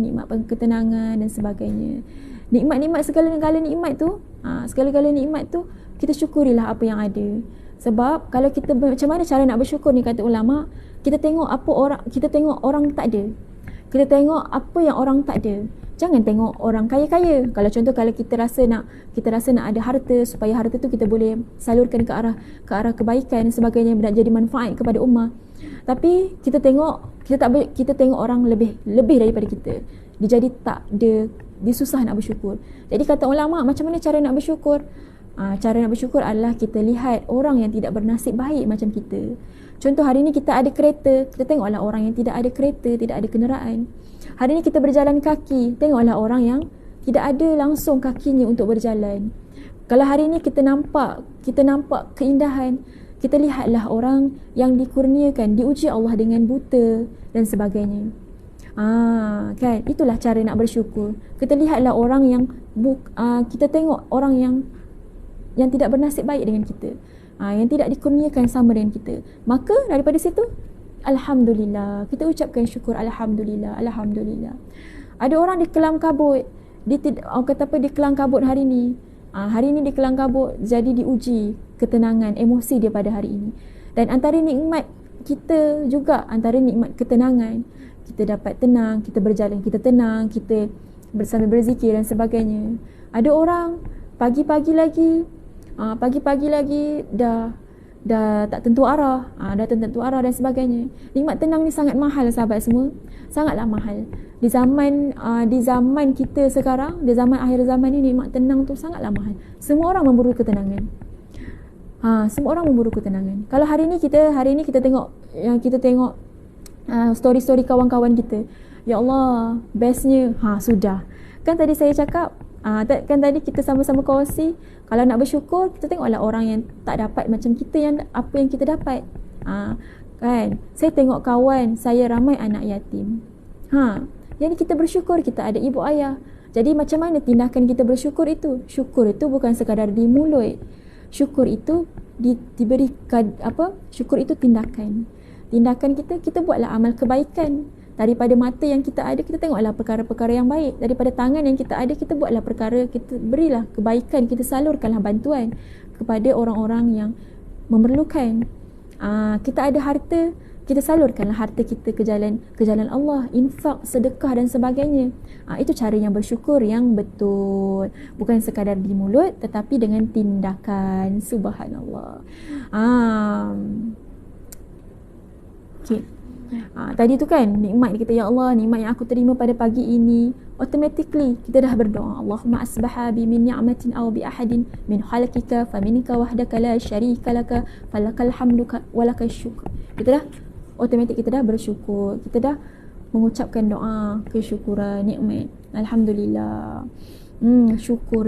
dan sebagainya. Nikmat-nikmat segala-gala nikmat tu, kita syukurilah apa yang ada. Sebab kalau kita macam mana cara nak bersyukur ni, kata ulama, kita tengok orang tak ada. Kita tengok apa yang orang tak ada. Jangan tengok orang kaya-kaya. Kalau contoh, kalau kita rasa nak ada harta, supaya harta tu kita boleh salurkan ke arah kebaikan dan sebagainya, dan jadi manfaat kepada ummah. Tapi kita tengok orang lebih daripada kita. Dia jadi dia susah nak bersyukur. Jadi kata ulama, macam mana cara nak bersyukur? Cara nak bersyukur adalah kita lihat orang yang tidak bernasib baik macam kita. Contoh, hari ni kita ada kereta, kita tengoklah orang yang tidak ada kereta, tidak ada kenderaan. Hari ni kita berjalan kaki, tengoklah orang yang tidak ada langsung kakinya untuk berjalan. Kalau hari ni kita nampak keindahan, kita lihatlah orang yang dikurniakan, diuji Allah dengan buta dan sebagainya. Kan, itulah cara nak bersyukur. Kita lihatlah orang yang kita tengok orang yang tidak bernasib baik dengan kita, yang tidak dikurniakan sama dengan kita. Maka daripada situ, alhamdulillah, kita ucapkan syukur, alhamdulillah. Ada orang di kelam kabut, di kelam kabut hari ni. Hari ni di kelam kabut, jadi diuji ketenangan emosi dia pada hari ini. Dan antara nikmat kita juga, antara nikmat ketenangan, kita dapat tenang, kita berjalan, kita tenang, kita bersama berzikir dan sebagainya. Ada orang pagi-pagi lagi dah tak tentu arah, dah tentu arah dan sebagainya. Nikmat tenang ni sangat mahal, sahabat semua. Sangatlah mahal. Di zaman kita sekarang, di zaman akhir zaman ni, nikmat tenang tu sangatlah mahal. Semua orang memburu ketenangan. Semua orang memburu ketenangan. Kalau hari ni kita tengok story-story kawan-kawan kita. Ya Allah, bestnya. Sudah. Kan tadi saya cakap, kan tadi kita sama-sama kongsi, kalau nak bersyukur, kita tengoklah orang yang tak dapat macam kita, apa yang kita dapat. Kan, saya tengok kawan saya ramai anak yatim. Jadi kita bersyukur kita ada ibu ayah. Jadi macam mana tindakan kita bersyukur itu? Syukur itu bukan sekadar di mulut. Syukur itu diberikan syukur itu tindakan. Tindakan kita buatlah amal kebaikan. Daripada mata yang kita ada, kita tengoklah perkara-perkara yang baik. Daripada tangan yang kita ada, kita buatlah perkara, kita berilah kebaikan, kita salurkanlah bantuan kepada orang-orang yang memerlukan. Kita ada harta, kita salurkanlah harta kita ke jalan Allah, infak, sedekah dan sebagainya. Itu cara yang bersyukur yang betul, bukan sekadar di mulut tetapi dengan tindakan. Subhanallah. Okey. Tadi tu kan nikmat kita, ya Allah, nikmat yang aku terima pada pagi ini, automatically kita dah berdoa, Allahumma asbaha bi min ni'matin aw bi ahadin min khalqika faminka wahdaka la syarika laka falakal hamdu wa lakal syukr. Kita dah automatic, kita dah bersyukur, kita dah mengucapkan doa kesyukuran nikmat. Alhamdulillah. Syukur.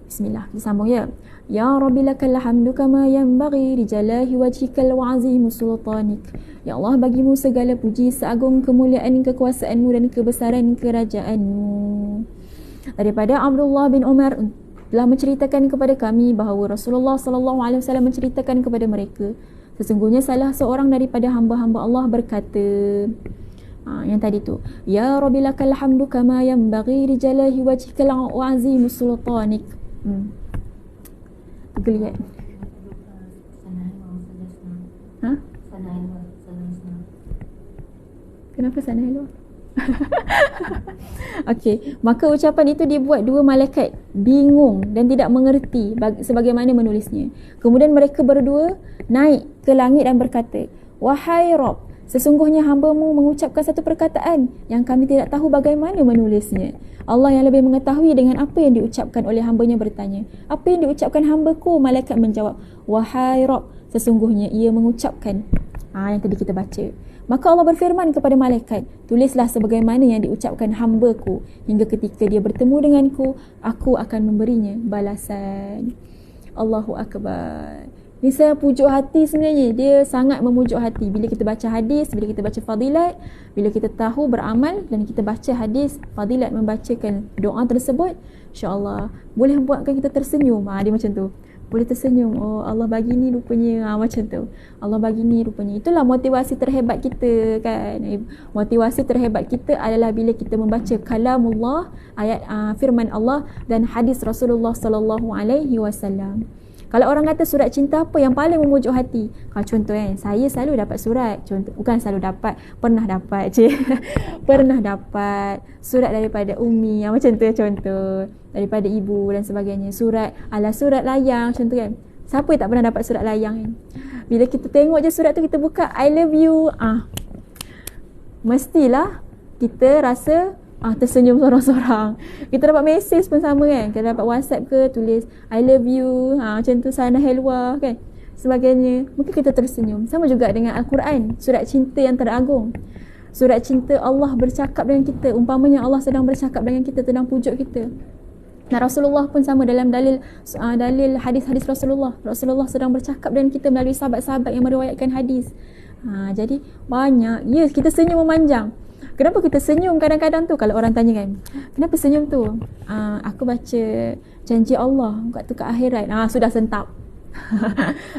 Bismillah, kita sambung ya. Ya Rabbi lakal hamdu kama yanbaghi li jalahi wajhikal wa azimu sultanik. Ya Allah, bagimu segala puji seagung kemuliaan kekuasaanmu dan kebesaran kerajaanmu. Daripada Abdullah bin Umar telah menceritakan kepada kami bahawa Rasulullah sallallahu alaihi wasallam menceritakan kepada mereka, sesungguhnya salah seorang daripada hamba-hamba Allah berkata, yang tadi tu, ya Rabbi lakal hamdu kama yanbaghi li jalahi wajhikal wa azimu sultanik. Geliat. Kenapa sana luar? Okey, maka ucapan itu dibuat dua malaikat bingung dan tidak mengerti sebagaimana menulisnya. Kemudian mereka berdua naik ke langit dan berkata, wahai Rabb, sesungguhnya hamba-Mu mengucapkan satu perkataan yang kami tidak tahu bagaimana menulisnya. Allah yang lebih mengetahui dengan apa yang diucapkan oleh hamba-Nya bertanya, apa yang diucapkan hamba-Ku? Malaikat menjawab, wahai Rabb, sesungguhnya ia mengucapkan yang tadi kita baca. Maka Allah berfirman kepada malaikat, tulislah sebagaimana yang diucapkan hamba-Ku, hingga ketika dia bertemu denganku, aku akan memberinya balasan. Allahu Akbar. Ni saya pujuk hati sebenarnya. Dia sangat memujuk hati. Bila kita baca hadis, bila kita baca fadilat, bila kita tahu beramal dan kita baca hadis, fadilat membacakan doa tersebut, insya-Allah boleh buatkan kita tersenyum. Dia macam tu. Boleh tersenyum. Oh, Allah bagi ni rupanya. Macam tu. Allah bagi ni rupanya. Itulah motivasi terhebat kita kan. Motivasi terhebat kita adalah bila kita membaca kalamullah, ayat firman Allah dan hadis Rasulullah sallallahu alaihi wasallam. Kalau orang kata surat cinta apa yang paling memujuk hati? Contoh saya selalu dapat surat. Contoh, bukan selalu dapat, pernah dapat pernah dapat surat daripada Umi, macam tu contoh. Daripada ibu dan sebagainya. Surat layang contoh kan. Siapa yang tak pernah dapat surat layang kan? Bila kita tengok je surat tu, kita buka I love you, mestilah kita rasa tersenyum sorang-sorang. Kita dapat mesej pun sama kan. Kita dapat WhatsApp ke, tulis I love you, macam tu, sana helwa kan, sebagainya. Mungkin kita tersenyum. Sama juga dengan Al-Quran, surat cinta yang teragung. Surat cinta Allah bercakap dengan kita. Umpamanya Allah sedang bercakap dengan kita, sedang pujuk kita. Dan Rasulullah pun sama dalam dalil hadis-hadis Rasulullah sedang bercakap dengan kita melalui sahabat-sahabat yang meriwayatkan hadis. Jadi banyak. Ya, kita senyum memanjang. Kenapa kita senyum kadang-kadang tu? Kalau orang tanya kan, kenapa senyum tu? Aku baca janji Allah waktu ke akhirat. Sudah sentap.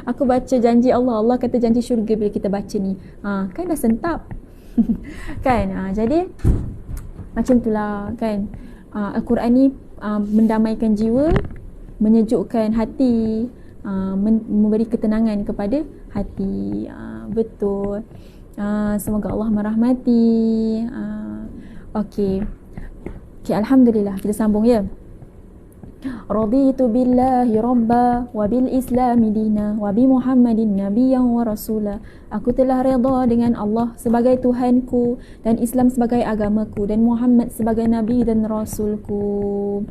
Aku baca janji Allah. Allah kata janji syurga bila kita baca ni. Kan dah sentap. Kan? Jadi macam itulah kan. Al-Quran ni mendamaikan jiwa, menyejukkan hati, memberi ketenangan kepada hati. Betul. Semoga Allah merahmati. Okey, alhamdulillah, kita sambung ya. Raditu billahi rabba wa bil islami dina wa bi Muhammadin nabiyyan wa rasula. Aku telah redha dengan Allah sebagai Tuhanku dan Islam sebagai agamaku dan Muhammad sebagai nabi dan rasulku.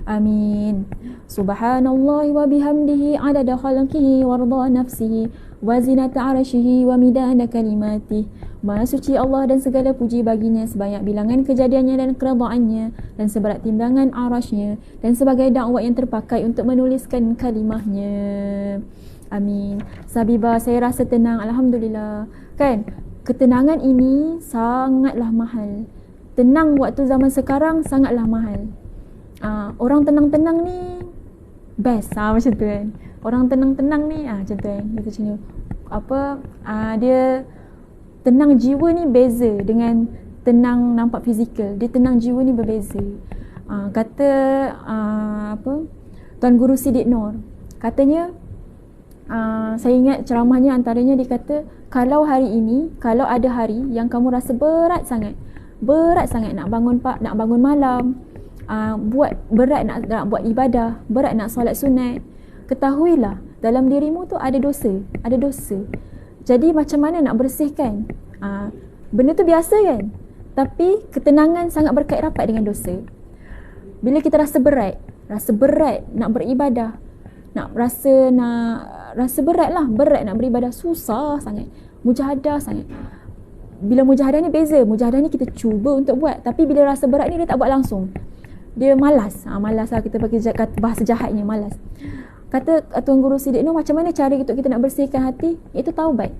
Amin. Subhanallah wa bihamdihi adada khalqihi wa rida nafsihi wa zinata arsyihi wa midada kalimatih. Maha suci Allah dan segala puji baginya sebanyak bilangan kejadiannya dan keredaannya dan seberat timbangan arasnya dan sebagai dakwah yang terpakai untuk menuliskan kalimahnya. Amin. Sabibah, saya rasa tenang, alhamdulillah. Kan? Ketenangan ini sangatlah mahal. Tenang waktu zaman sekarang sangatlah mahal. Orang tenang-tenang ni best, macam tu kan. Orang tenang-tenang ni macam tu kan. Dia macam dia tenang jiwa ni beza dengan tenang nampak fizikal. Dia tenang jiwa ni berbeza. Kata Tuan Guru Sidik Nur, katanya Saya ingat ceramahnya antaranya dia kata, kalau hari ini, kalau ada hari yang kamu rasa berat sangat nak bangun malam, berat nak buat ibadah, berat nak solat sunat, ketahuilah dalam dirimu tu ada dosa. Jadi macam mana nak bersihkan? Benda tu biasa kan, tapi ketenangan sangat berkait rapat dengan dosa. Bila kita rasa berat nak beribadah, rasa berat nak beribadah, susah sangat, mujahadah sangat. Bila mujahadah ni beza, mujahadah ni kita cuba untuk buat, tapi bila rasa berat ni dia tak buat langsung, dia malas. Malas lah, kita pakai bahasa jahatnya, malas. Kata Tuan Guru Siddiq Nur, macam mana cara untuk kita nak bersihkan hati? Itu taubat,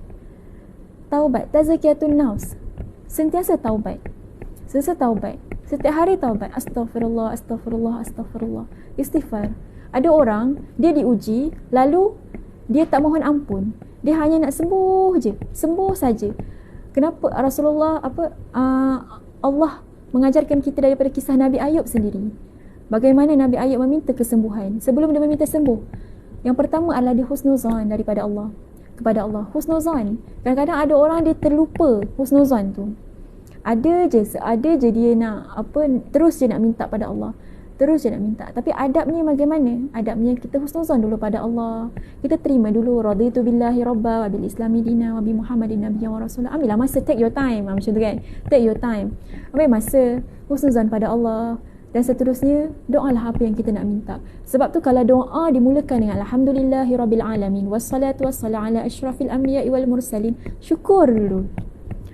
tazkiyatun nafs. Sentiasa taubat, setiap hari taubat, astaghfirullah, istighfar. Ada orang, dia diuji, lalu dia tak mohon ampun, dia hanya nak sembuh saja. Kenapa Rasulullah Allah mengajarkan kita daripada kisah Nabi Ayub sendiri, bagaimana Nabi Ayub meminta kesembuhan. Sebelum dia meminta sembuh, yang pertama adalah dia husnuzan kepada Allah. Husnuzan. Kadang-kadang ada orang dia terlupa husnuzan tu. Ada je dia nak terus je nak minta pada Allah. Tapi adabnya bagaimana? Adabnya kita husnuzan dulu pada Allah. Kita terima dulu, raditu billahi rabba wa bil islami dina wa bi muhammadin nabiyyan wa rasulah. Ambillah masa, take your time. Macam tu kan, take your time. Ambil masa, husnuzan pada Allah. Dan seterusnya, doalah apa yang kita nak minta. Sebab tu kalau doa dimulakan dengan alhamdulillahi rabbil alamin wassalatu wassalamu ala asyrafil anbiya'i wal mursalin, syukur dulu,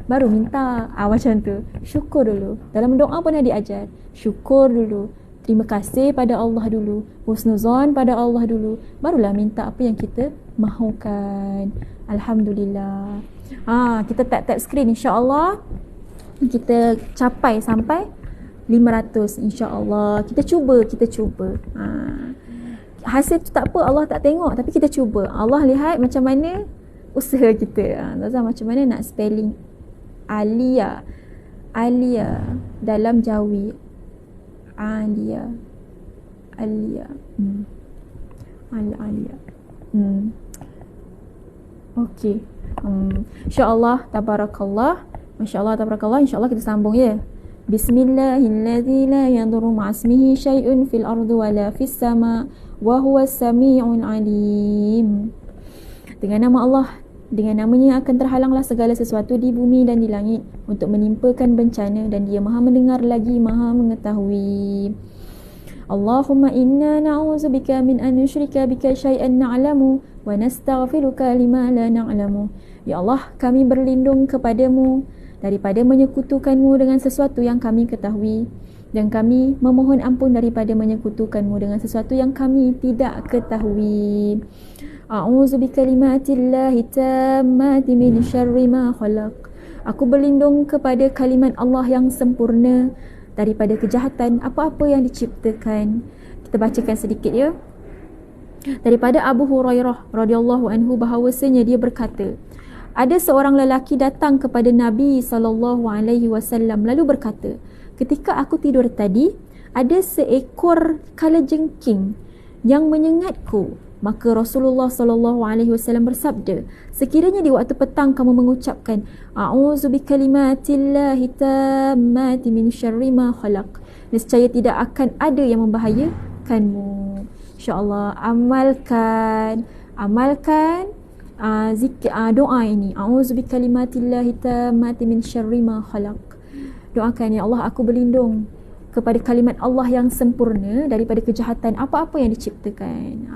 baru minta. Macam tu, syukur dulu. Dalam doa pun ada diajar, syukur dulu, terima kasih pada Allah dulu, husnuzan pada Allah dulu, barulah minta apa yang kita mahukan. Alhamdulillah. Kita tap screen, insya-Allah kita capai sampai 500, insya-Allah. Kita cuba. Hasil tu tak apa, Allah tak tengok, tapi kita cuba. Allah lihat macam mana usaha kita. Macam mana nak spelling Alia dalam Jawi. Alia. Okey. Insya-Allah, tabarakallah. Masya-Allah, tabarakallah. Insya-Allah kita sambung ya. Bismillahilladzi la yadurru ma'asmihi syai'un fil ardi wala fis sama wa huwas sami'ul alim. Dengan nama Allah, dengan namanya akan terhalanglah segala sesuatu di bumi dan di langit untuk menimpakan bencana, dan dia maha mendengar lagi maha mengetahui. Allahumma inna na'udzubika min an nusyrika bika syai'an na'lamu wa nastaghfiruka lima la na'lamu. Ya Allah, kami berlindung kepadamu daripada menyekutukanmu dengan sesuatu yang kami ketahui, dan kami memohon ampun daripada menyekutukanmu dengan sesuatu yang kami tidak ketahui. A'udzu bikalimatillahi tammati min syarri ma khalaq. Aku berlindung kepada kalimat Allah yang sempurna daripada kejahatan apa-apa yang diciptakan. Kita bacakan sedikit ya. Daripada Abu Hurairah radhiyallahu anhu bahawasanya dia berkata, ada seorang lelaki datang kepada Nabi SAW lalu berkata, ketika aku tidur tadi, ada seekor kalajengking yang menyengatku. Maka Rasulullah SAW bersabda, sekiranya di waktu petang kamu mengucapkan a'udzu bikalimatillahi tammati min syarri ma khalaq, nescaya tidak akan ada yang membahayakanmu. InsyaAllah amalkan zikir, doa ini, a'udzu bikalimatillahi tammati min syarri ma khalaq. Doakan, ya Allah, aku berlindung kepada kalimat Allah yang sempurna daripada kejahatan apa-apa yang diciptakan.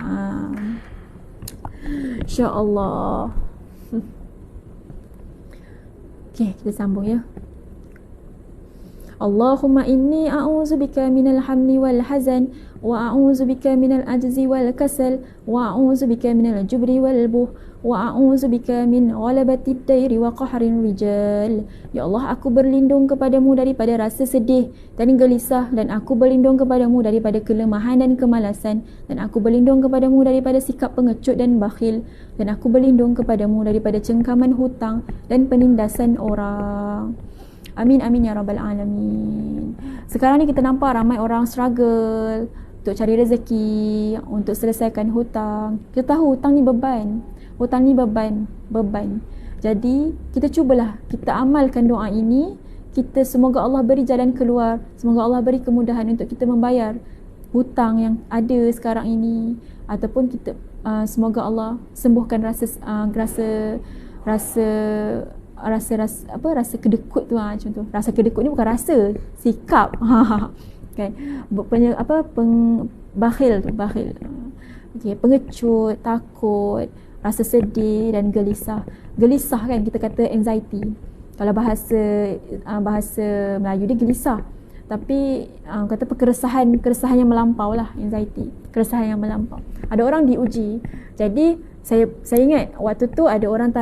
InsyaAllah. Okay, kita sambung ya. Allahumma inni a'udzu bika minal hamli wal hazan wa a'udzu bika minal ajzi wal kasal wa a'udzu bika minal jubri wal buh wa a'udzu bika min ghalabatid dairi wa qahrin rijal. Ya Allah, aku berlindung kepadamu daripada rasa sedih dan gelisah, dan aku berlindung kepadamu daripada kelemahan dan kemalasan, dan aku berlindung kepadamu daripada sikap pengecut dan bakhil, dan aku berlindung kepadamu daripada cengkaman hutang dan penindasan orang. Amin amin ya rabbal alamin. Sekarang ni kita nampak ramai orang struggle, untuk cari rezeki, untuk selesaikan hutang. Kita tahu hutang ni beban. Hutang ni beban. Jadi kita cubalah kita amalkan doa ini. Kita semoga Allah beri jalan keluar, semoga Allah beri kemudahan untuk kita membayar hutang yang ada sekarang ini, ataupun kita semoga Allah sembuhkan rasa kedekut tu, macam tu. Rasa kedekut ni bukan rasa, sikap. Kan, bakhil. Okey, pengecut, takut, rasa sedih dan gelisah kan, kita kata anxiety. Kalau bahasa Melayu dia gelisah, tapi kata keresahan yang melampau lah, anxiety, keresahan yang melampau. Ada orang diuji. Jadi saya ingat waktu tu ada orang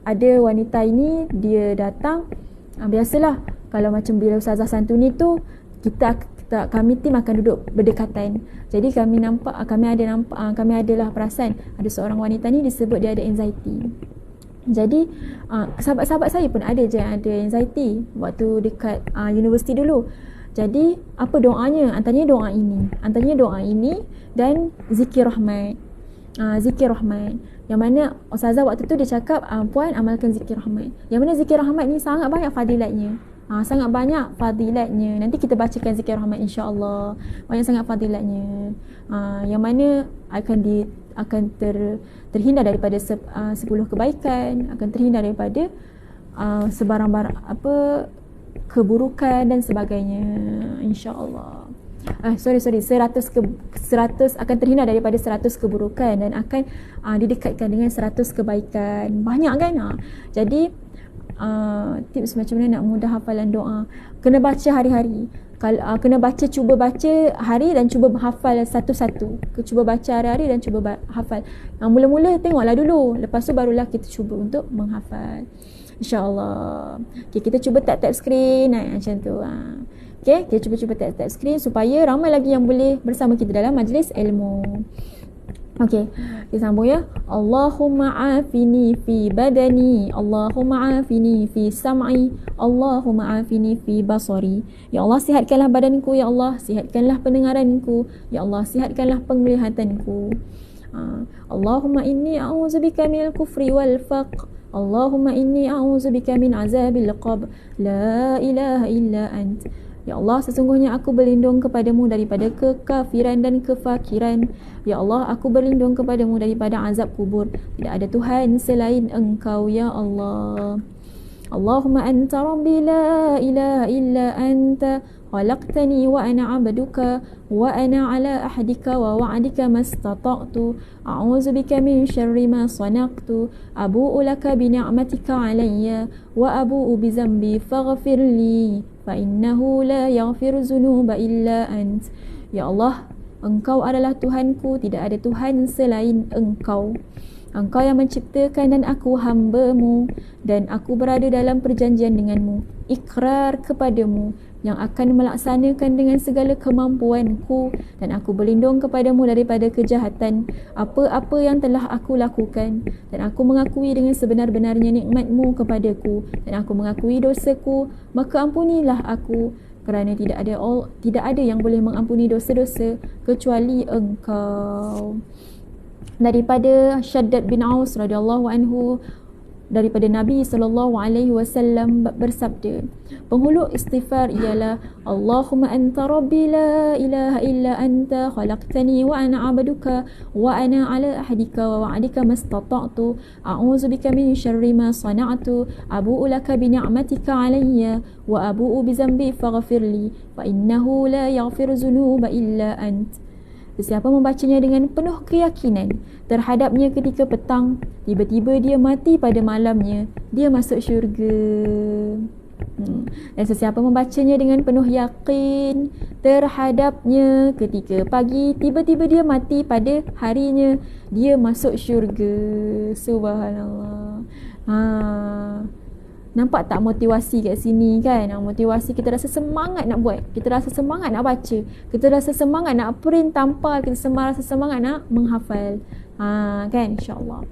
ada wanita ini, dia datang, biasalah kalau macam bila Ustazah santuni tu, kami tim akan duduk berdekatan. Jadi kami adalah perasan ada seorang wanita ni disebut dia ada anxiety. Jadi sahabat-sahabat saya pun ada je yang ada anxiety waktu dekat universiti dulu. Jadi apa doanya? Antaranya doa ini dan zikir rahmat. Zikir rahmat, yang mana Ustazah waktu tu dia cakap, puan amalkan zikir rahmat. Yang mana zikir rahmat ni sangat banyak fadilatnya. Nanti kita bacakan zikir rahmat, insya-Allah. Banyak sangat fadilatnya. Yang mana akan terhindar daripada 10 kebaikan, akan terhindar daripada sebarang-barang keburukan dan sebagainya, insya-Allah. 100 akan terhindar daripada 100 keburukan dan akan didekatkan dengan 100 kebaikan. Banyak kan? Jadi tips macam mana nak mudah hafalan doa, kena baca hari-hari. Cuba baca hari dan cuba hafal satu-satu. Cuba baca hari-hari dan cuba hafal. Mula-mula tengoklah dulu, lepas tu barulah kita cuba untuk menghafal, insya-Allah. Okay, kita cuba tap screen macam tu. Okay, kita cuba tap screen supaya ramai lagi yang boleh bersama kita dalam majlis ilmu. Okey, kita sambung ya. Allahumma afini fi badani, Allahumma afini fi sam'i, Allahumma afini fi basari. Ya Allah, sihatkanlah badanku, ya Allah, sihatkanlah pendengaranku, ya Allah, sihatkanlah penglihatanku. Allahumma inni a'udzubika minal kufri wal faqr, Allahumma inni a'udzubika min azabil qabr, la ilaha illa ant. Ya Allah, sesungguhnya aku berlindung kepadamu daripada kekafiran dan kefakiran. Ya Allah, aku berlindung kepadamu daripada azab kubur. Tidak ada Tuhan selain Engkau, ya Allah. Allahumma anta rabbi la ilaha illa anta khalaqtani wa ana 'abduka wa ana 'ala ahdika wa wa'dika mastata'tu a'udzu bika min syarri ma sana'tu abu'u laka bi ni'matika 'alayya wa abu'u bi dhanbi faghfir li fa innahu la yaghfiru dzunuba illa ant. Ya Allah, Engkau adalah Tuhanku, tidak ada Tuhan selain Engkau. Engkau yang menciptakan dan aku hamba-Mu, dan aku berada dalam perjanjian denganmu, ikrar kepadamu yang akan melaksanakan dengan segala kemampuanku, dan aku berlindung kepadamu daripada kejahatan apa-apa yang telah aku lakukan, dan aku mengakui dengan sebenar-benarnya nikmat-Mu kepadaku, dan aku mengakui dosaku, maka ampunilah aku, kerana tidak ada yang boleh mengampuni dosa-dosa kecuali Engkau. Daripada Syaddad bin Aus radhiyallahu anhu, daripada Nabi SAW bersabda, penghulu istighfar ialah Allahumma anta rabbi la ilaha illa anta khalaqtani wa ana 'abduka wa ana 'ala ahdika wa wa'dika mastata'tu a'udzu bika min syarri ma sana'tu abu'u laka bi ni'matika 'alayya wa abu'u bi dhanbi faghfirli fa innahu la yaghfiru dzunuba illa ant. Sesiapa membacanya dengan penuh keyakinan terhadapnya ketika petang, tiba-tiba dia mati pada malamnya, dia masuk syurga. Dan sesiapa membacanya dengan penuh yakin terhadapnya ketika pagi, tiba-tiba dia mati pada harinya, dia masuk syurga. Subhanallah. Nampak tak motivasi kat sini kan? Motivasi, kita rasa semangat nak buat, kita rasa semangat nak baca, kita rasa semangat nak print tampal, kita rasa semangat nak menghafal. Kan, insya-Allah.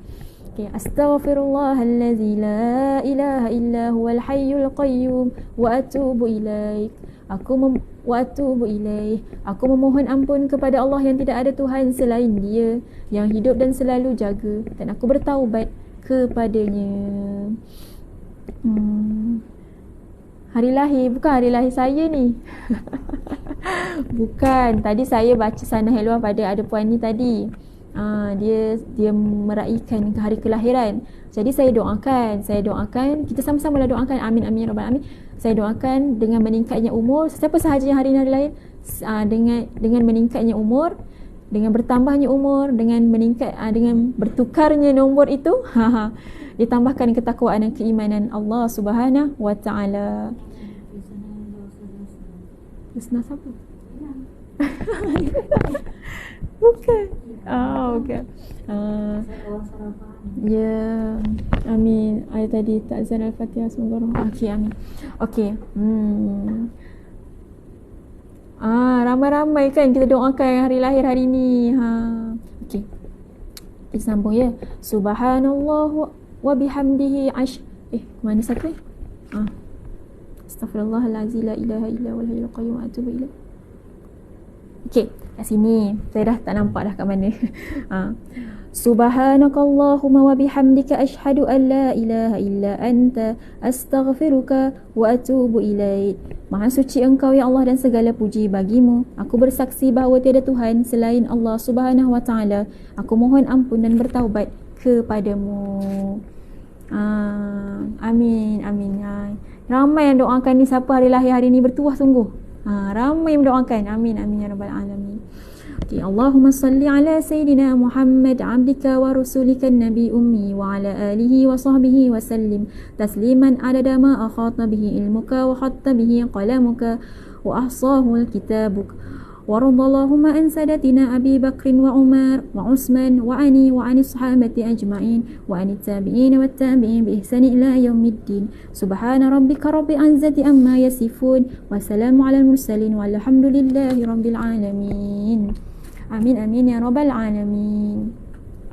Okay, astaghfirullahallazi la ilaha illa huwal hayyul qayyum wa atubu ilaik. wa atubu ilaih. Aku memohon ampun kepada Allah yang tidak ada Tuhan selain Dia, yang hidup dan selalu jaga, dan aku bertaubat kepadanya. Hari lahir, bukan hari lahir saya ni. Bukan, tadi saya baca sana helwa pada ada puan ni tadi. Dia meraihkan hari kelahiran. Jadi saya doakan, kita sama-sama lah doakan, amin amin ya rabbal alamin. Saya doakan dengan meningkatnya umur, siapa sahaja yang hari ini hari lahir, dengan meningkatnya umur, dengan bertambahnya umur, dengan dengan bertukarnya nombor itu, ditambahkan ketakwaan dan keimanan Allah Subhanahu wa taala. Husna siapa? Bukan. Bukan. Ya, amin. Ayat tadi ta'zan al-Fatihah semoga Allah. Okey, amin. Okey. Ramai-ramai kan kita doakan hari lahir hari ni. Okey. Kita sambung ya. Subhanallah wa bihamdihi mana satu ni? Astaghfirullahalazim la ilaha illa huwal hayyul qayyum wa atubu ilaih. Okey, kat sini saya dah tak nampak dah kat mana. Subhanakallahumma wa bihamdika asyhadu an la ilaha illa anta astaghfiruka wa atubu ilaik. Maha suci Engkau ya Allah dan segala puji bagimu. Aku bersaksi bahawa tiada Tuhan selain Allah Subhanahu wa taala. Aku mohon ampun dan bertaubat kepadamu. Amin amin. Ramai yang doakan ni, siapa hari lahir hari ni bertuah sungguh. Ramai yang mendoakan. Amin amin ya rabbal alamin. Okay. Allahumma salli ala Sayyidina Muhammad abdika wa rasulika nabi ummi wa ala alihi wa sahbihi wa sallim tasliman adada ma akhata bihi ilmuka wa khatta bihi qalamuka wa ahsahu kitabuk. وارض اللهم عن سادتنا أبي بكر وعمر وعثمان وعلي وعن الصحابة أجمعين وعن التابعين والتابعين بإحسان إلى يوم الدين. سبحان ربك رب العزة عما يصفون وسلام على المرسلين والحمد لله رب العالمين. Amin amin ya rabbal alamin.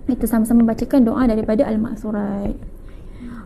Kita sama-sama bacakan doa daripada Al-Ma'surat.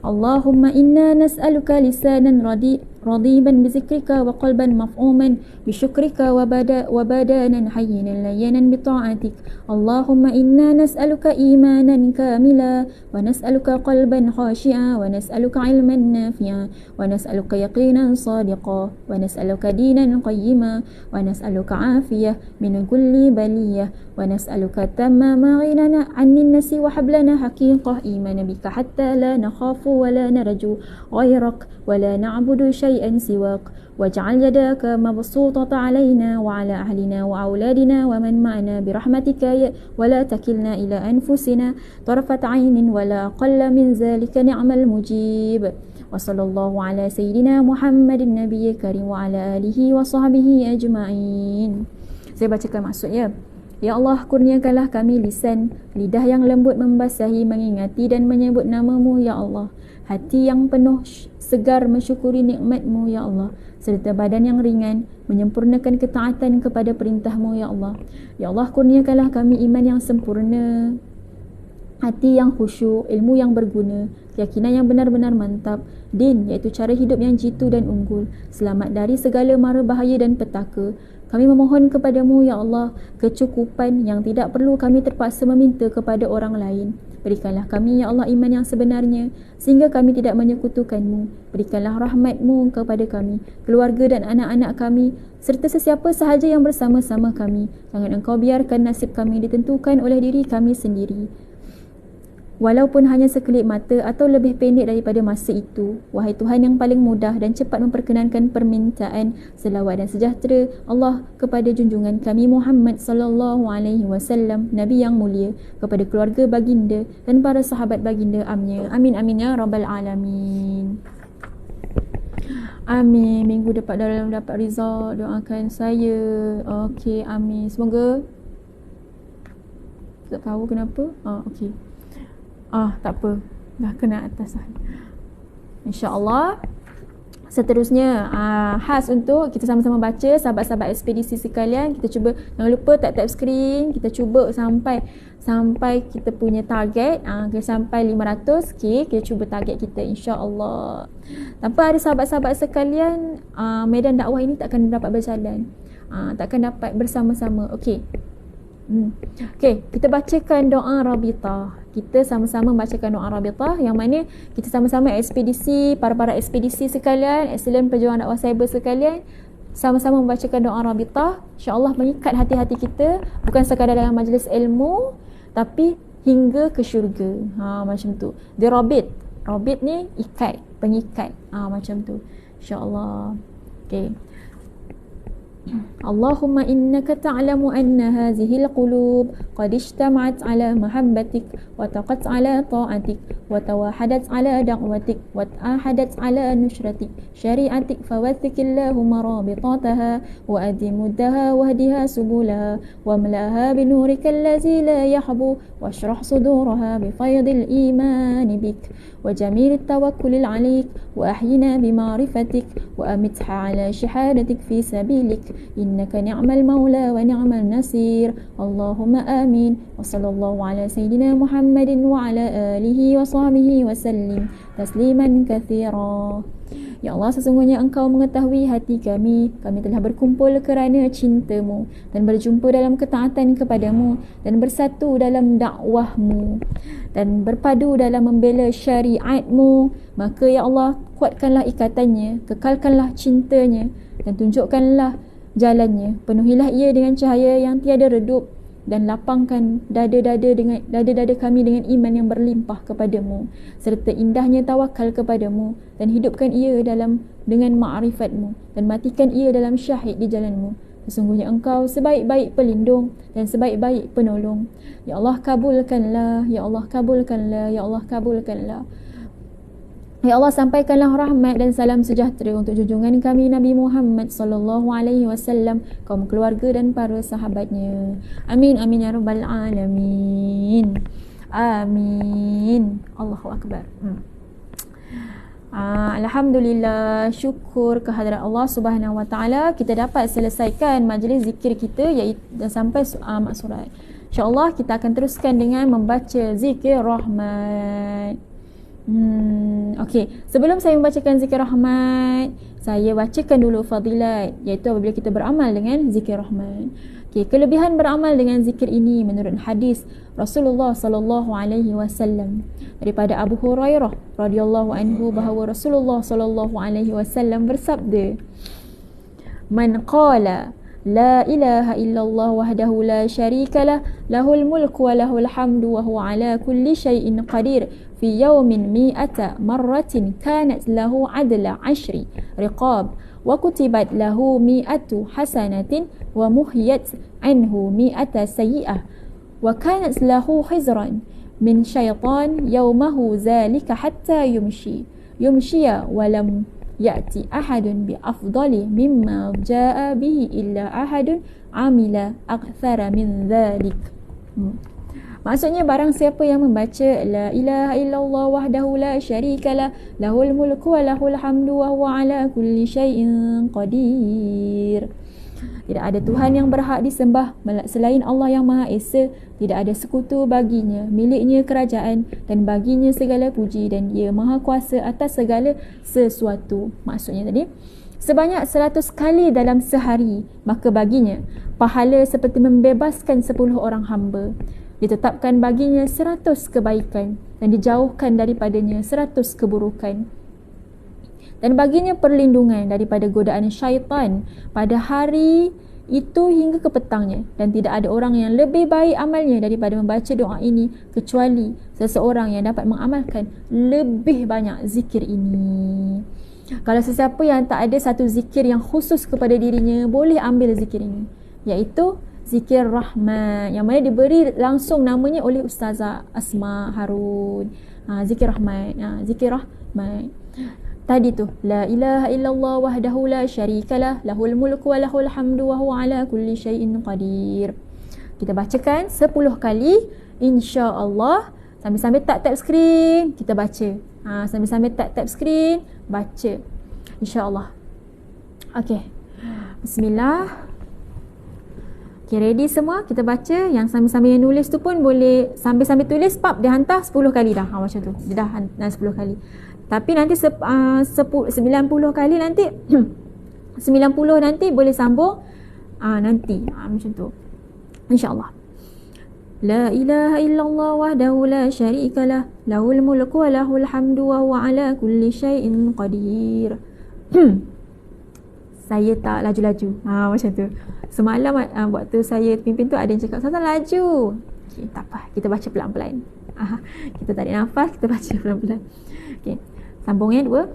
Allahumma inna nas'aluka lisanan radiban bizikrika wa qalban maf'uman bisyukrika wa badanan hayyinan layyanan bita'atik. Allahumma inna nas'aluka imanan kamila wa nas'aluka qalban khashi'a wa nas'aluka ilman nafi'a wa nas'aluka yaqinan sadiqa wa nas'aluka dinan qayyima wa nas'aluka afiyah min kulli baliyah wa nas'aluka tamama ghinana 'anil nasi wa hablana haqiqah imana bika hatta la nakhafu ولا نرجو غيرك ولا نعبد شيئا سواك واجعل يدك مبسوطة علينا وعلى أهلنا وأولادنا ومن معنا برحمتك ولا تكلنا إلى أنفسنا طرفة عين ولا أقل من ذلك نعم المجيب. وصلى الله على سيدنا محمد النبي الكريم وعلى آله وصحبه أجمعين. Saya bacakan maksudnya. Ya Allah, kurniakanlah kami lisan, lidah yang lembut membasahi, mengingati dan menyebut nama-Mu, Ya Allah. Hati yang penuh segar mensyukuri nikmat-Mu, Ya Allah. Serta badan yang ringan, menyempurnakan ketaatan kepada perintah-Mu, Ya Allah. Ya Allah, kurniakanlah kami iman yang sempurna, hati yang khusyuk, ilmu yang berguna, keyakinan yang benar-benar mantap, din iaitu cara hidup yang jitu dan unggul, selamat dari segala mara bahaya dan petaka. Kami memohon kepadamu, Ya Allah, kecukupan yang tidak perlu kami terpaksa meminta kepada orang lain. Berikanlah kami, Ya Allah, iman yang sebenarnya, sehingga kami tidak menyekutukanmu. Berikanlah rahmatmu kepada kami, keluarga dan anak-anak kami, serta sesiapa sahaja yang bersama-sama kami. Jangan Engkau biarkan nasib kami ditentukan oleh diri kami sendiri, walaupun hanya sekelip mata atau lebih pendek daripada masa itu. Wahai Tuhan yang paling mudah dan cepat memperkenankan permintaan, selawat dan sejahtera Allah kepada junjungan kami Muhammad sallallahu alaihi wasallam, Nabi yang mulia, kepada keluarga baginda dan para sahabat baginda amnya. Amin amin ya rabbal alamin. Amin. Minggu depan dalam dapat result, doakan saya. Okey, amin. Semoga tak tahu kenapa. Okey. Tak apa. Dah kena atas lah. InsyaAllah Seterusnya, khas untuk kita sama-sama baca, sahabat-sahabat ekspedisi sekalian. Kita cuba, jangan lupa tap screen. Kita cuba sampai kita punya target. Kita sampai 500. Okay, kita cuba target kita, insya-Allah. Tanpa ada sahabat-sahabat sekalian, medan dakwah ini takkan dapat berjalan. Takkan dapat bersama-sama. Okey. Okey, kita bacakan doa Rabitah. Kita sama-sama bacakan doa Rabitah, yang mana kita sama-sama ekspedisi, para ekspedisi sekalian, excellent pejuang dakwah cyber sekalian, sama-sama membacakan doa Rabitah. InsyaAllah mengikat hati-hati kita, bukan sekadar dalam majlis ilmu, tapi hingga ke syurga. Macam tu. Dia Rabit ni ikat, pengikat. Macam tu. InsyaAllah. Okey. اللهم إنك تعلم أن هذه القلوب قد اجتمعت على محبتك وتقت على طاعتك وتوحدت على دعوتك وتآحدت على نشرتك شريعتك فوثق اللهم رابطاتها وأدم مدها واهدها سبلها واملأها بنورك الذي لا يحبو واشرح صدورها بفيض الإيمان بك وجميل التوكل عليك وأحينا بمعرفتك وأمتها على شهادتك في سبيلك إنك نعم المولى ونعم النصير اللهم آمين وصلى الله على سيدنا محمد وعلى آله وصحبه وسلم تسليما كثيرا. Ya Allah, sesungguhnya Engkau mengetahui hati kami. Kami telah berkumpul kerana cinta-Mu dan berjumpa dalam ketaatan kepada-Mu dan bersatu dalam dakwah-Mu dan berpadu dalam membela syariat-Mu. Maka ya Allah, kuatkanlah ikatannya, kekalkanlah cintanya dan tunjukkanlah jalannya. Penuhilah ia dengan cahaya yang tiada redup dan lapangkan dada-dada kami dengan iman yang berlimpah kepadamu serta indahnya tawakal kepadamu dan hidupkan ia dengan ma'rifatmu dan matikan ia dalam syahid di jalanmu. Sesungguhnya Engkau sebaik-baik pelindung dan sebaik-baik penolong. Ya Allah, kabulkanlah, ya Allah, kabulkanlah, ya Allah, kabulkanlah. Ya Allah, sampaikanlah rahmat dan salam sejahtera untuk junjungan kami Nabi Muhammad sallallahu alaihi wasallam, kaum keluarga dan para sahabatnya. Amin amin ya rabbal alamin. Amin. Allahu akbar. Alhamdulillah, syukur kehadrat Allah Subhanahu wa taala, kita dapat selesaikan majlis zikir kita iaitu sampai mak surat. Insya-Allah kita akan teruskan dengan membaca zikir rahmat. Okey, sebelum saya membacakan zikir rahmat, saya bacakan dulu fadilat, iaitu apabila kita beramal dengan zikir rahmat. Okey, kelebihan beramal dengan zikir ini menurut hadis Rasulullah sallallahu alaihi wasallam daripada Abu Hurairah radhiyallahu anhu bahawa Rasulullah sallallahu alaihi wasallam bersabda, "Man qala la ilaha illallah wahdahu la syarika lah, lahul mulku wa lahul hamdu wa huwa ala kulli syai'in qadir fi yawmin mi'ata marratin kanat lahu adla 10 riqab wa kutibat lahu mi'atu hasanatin wa muhiyat anhu mi'ata sayyi'ah wa kanat lahu hizran min syaitan yawmahu zalika hatta yumshiya wa lam ya'ti ahadun bi afdali mimma jaa bihi illa ahadun amila akthara min dhalik." Maksudnya, barang siapa yang membaca la ilaha illallah wahdahu la syarikalah, lahul mulku wa lahul hamdu wa huwa ala kulli syai'in qadir. Tidak ada Tuhan yang berhak disembah selain Allah yang Maha Esa. Tidak ada sekutu baginya, miliknya kerajaan dan baginya segala puji dan Dia Maha Kuasa atas segala sesuatu. Maksudnya tadi, sebanyak 100 kali dalam sehari, maka baginya pahala seperti membebaskan 10 orang hamba. Ditetapkan baginya 100 kebaikan dan dijauhkan daripadanya 100 keburukan. Dan baginya perlindungan daripada godaan syaitan pada hari itu hingga ke petangnya. Dan tidak ada orang yang lebih baik amalnya daripada membaca doa ini kecuali seseorang yang dapat mengamalkan lebih banyak zikir ini. Kalau sesiapa yang tak ada satu zikir yang khusus kepada dirinya, boleh ambil zikir ini, iaitu zikir rahmat, yang mana diberi langsung namanya oleh Ustazah Asma Harun. Zikir rahmat. Zikir rahmat tadi tu, la ilaha illallah wahdahu la syarikalah, lahul mulku wa lahul hamdu wa huwa ala kulli syai'in qadir. Kita bacakan 10 kali, insya-Allah. Sambil-sambil tap screen kita baca. Sambil-sambil tap screen baca. InsyaAllah. Okay. Bismillah. Okay, ready semua? Kita baca. Yang sambil-sambil yang nulis tu pun boleh sambil-sambil tulis, pap, dia hantar 10 kali dah. Macam tu. Dia dah hantar 10 kali. Tapi nanti 90 kali nanti 90 nanti boleh sambung nanti. Macam tu. InsyaAllah. La ilaha illallah wahdahu la syarikalah. Lahul mulku wa lahul hamdu wa huwa ala kulli syai'in qadir. Saya tak laju-laju. Macam tu. Semalam waktu saya pimpin tu ada yang cakap, "Ustazah laju." Okay, tak apa. Kita baca pelan-pelan. Kita tarik nafas, kita baca pelan-pelan. Okay. Sambung yang 2.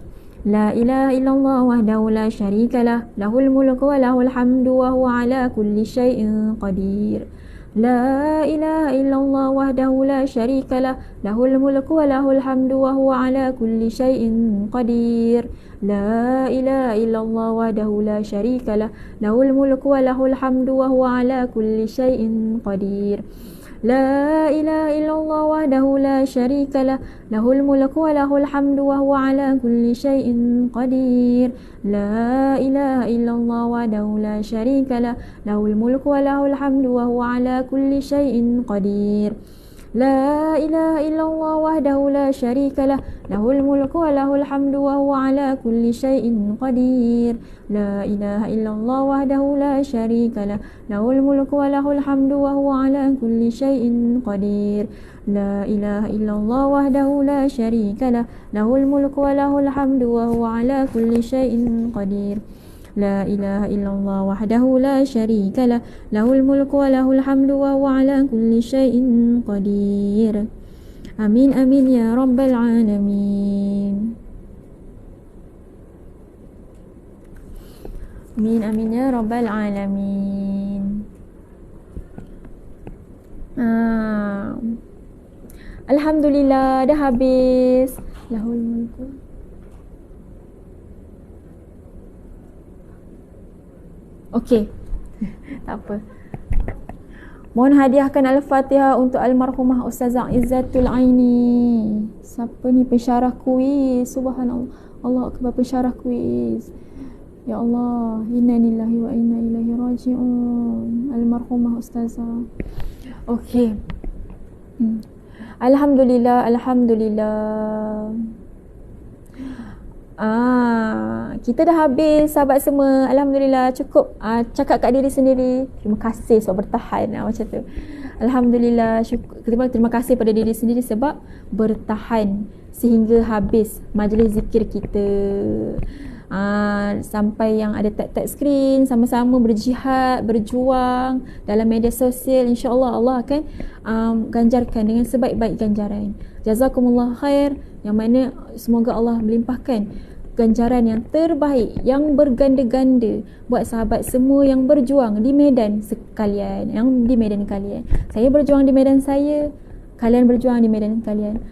La ilaha illallah wahdahu la syarikalah. Lahul mulku wa lahul hamdu wa huwa ala kulli syai'in qadir. La ilaha illallah wahdahu la syarikalah. Lahul mulku wa lahul hamdu wa huwa ala kulli syai'in qadir. La ilaha illallah wahdahu la syarikalah. Lahul mulku wa lahul hamdu wa huwa ala kulli syai'in qadir. La ilaha illallah wahdahu la syarikalah. Lahul mulku wa lahul hamdu wa huwa ala kulli syai'in qadir. La ilaha illallah wahdahu la syarikalah. Lahul mulku wa lahul hamdu wa huwa ala kulli syai'in qadir. La ilaha illallah wahdahu la syarikalah. Lahul mulku wa lahul hamdu wa huwa ala kulli syai'in qadir. La ilaha illallah wahdahu la syarikalah. Lahul mulku wa lahul hamdu wa huwa ala kulli syai'in qadir. La ilaha illallah wahdahu la syarikalah. Lahul mulku wa lahul hamdu wa huwa ala kulli syai'in qadir. La ilaha illallah wahdahu la syarikalah. Lahul mulku wa lahul hamdu wa huwa ala kulli syai'in qadir. Amin amin ya rabbal alamin. Amin amin ya rabbal alamin. Alhamdulillah dah habis. Lahul mulku. Okey. Tak apa. Mohon hadiahkan Al-Fatihah untuk almarhumah Ustazah Izzatul Aini. Siapa ni pensyarah kuis? Subhanallah. Allah akbar, pensyarah kuis. Ya Allah, inna lillahi wa inna ilaihi raji'un. Almarhumah Ustazah. Okey. Alhamdulillah, alhamdulillah. Kita dah habis sahabat semua. Alhamdulillah, cukup cakap kat diri sendiri terima kasih sebab bertahan macam tu. Alhamdulillah, terima kasih pada diri sendiri sebab bertahan sehingga habis majlis zikir kita. Sampai yang ada tag screen, sama-sama berjihad, berjuang dalam media sosial. InsyaAllah Allah akan ganjarkan dengan sebaik-baik ganjaran. Jazakumullah khair, yang mana semoga Allah melimpahkan ganjaran yang terbaik, yang berganda-ganda buat sahabat semua yang berjuang di medan sekalian, yang di medan kalian. Saya berjuang di medan saya, kalian berjuang di medan kalian.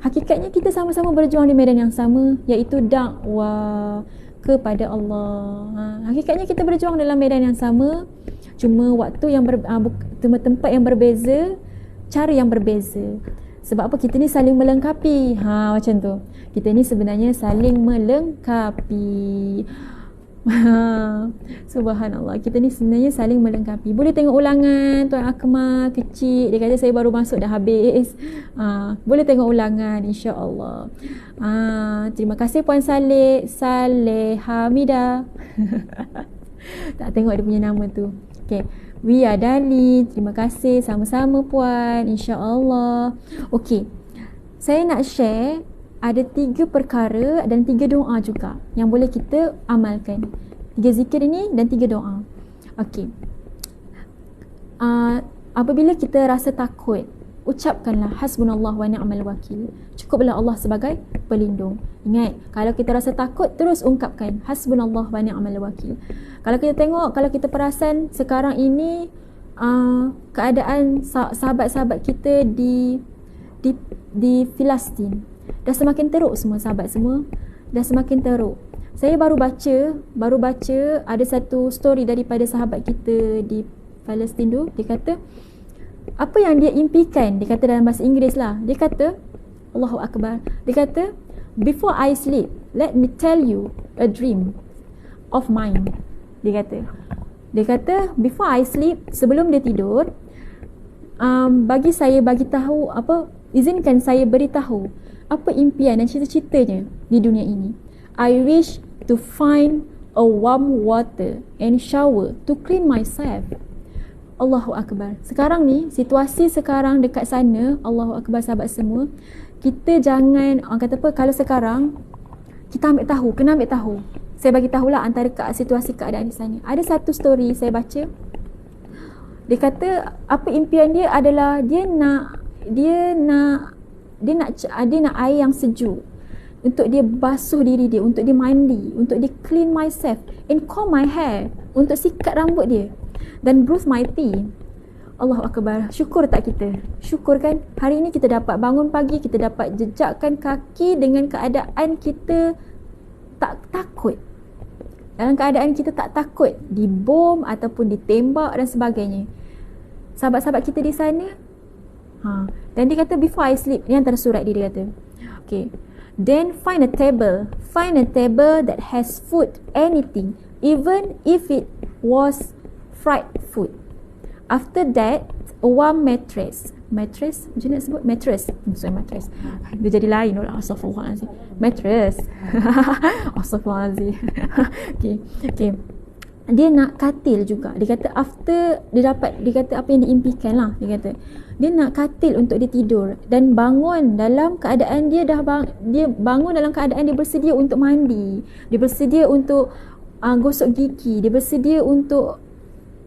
Hakikatnya kita sama-sama berjuang di medan yang sama, iaitu dakwah kepada Allah. Hakikatnya kita berjuang dalam medan yang sama, cuma waktu yang tempat yang berbeza, cara yang berbeza. Sebab apa? Kita ni saling melengkapi. Macam tu. Kita ni sebenarnya saling melengkapi. Subhanallah. Kita ni sebenarnya saling melengkapi. Boleh tengok ulangan Tuan Akmal kecil. Dia kata saya baru masuk dah habis. Boleh tengok ulangan, insya-Allah. Terima kasih Puan Saleh Hamida. Tak tengok dia punya nama tu. Okey. Wia Dali, terima kasih, sama-sama Puan, insya-Allah. Okey. Saya nak share ada 3 perkara dan 3 doa juga yang boleh kita amalkan. 3 zikir ini dan 3 doa. Okey. Apabila kita rasa takut, ucapkanlah hasbunallah wa ni'mal wakil. Cukuplah Allah sebagai pelindung. Ingat, kalau kita rasa takut, terus ungkapkan hasbunallah wa ni'mal wakil. Kalau kita tengok, kalau kita perasan sekarang ini keadaan sahabat-sahabat kita di Palestin dah semakin teruk semua, sahabat semua dah semakin teruk. Saya baru baca ada satu story daripada sahabat kita di Palestin tu. Dia kata apa yang dia impikan, dia kata dalam bahasa Inggeris lah. Dia kata Allahu Akbar. Dia kata before I sleep, let me tell you a dream of mine. Dia kata before I sleep, sebelum dia tidur, izinkan saya beritahu apa impian dan cita-citanya di dunia ini. I wish to find a warm water and shower to clean myself. Allahu Akbar. Sekarang ni, situasi sekarang dekat sana, Allahu Akbar sahabat semua, kita jangan, kalau sekarang, kita kena ambil tahu. Saya bagi tahulah antara situasi keadaan di sana. Ada satu story saya baca, dia kata, apa impian dia adalah, dia nak air yang sejuk untuk dia basuh diri dia, untuk dia mandi, untuk dia clean myself and comb my hair, untuk sikat rambut dia dan brush my teeth. Allahu Akbar. Syukur tak kita? Syukur kan? Hari ini kita dapat bangun pagi, kita dapat jejakkan kaki dengan keadaan kita tak takut. Dalam keadaan kita tak takut dibom ataupun ditembak dan sebagainya. Sahabat-sahabat kita di sana, dan dia kata before I sleep, ni antara surat dia kata, okay, then find a table that has food, anything, even if it was fried food. After that, a warm mattress, macam nak sebut mattress, mattress, dia jadi lain lah. Astaghfirullahaladzim, mattress. Astaghfirullahaladzim. Okay. Dia nak katil juga. Dia kata after dia kata apa yang diimpikan lah, dia kata dia nak katil untuk dia tidur dan bangun dalam keadaan dia bangun dalam keadaan dia bersedia untuk mandi, dia bersedia untuk gosok gigi, dia bersedia untuk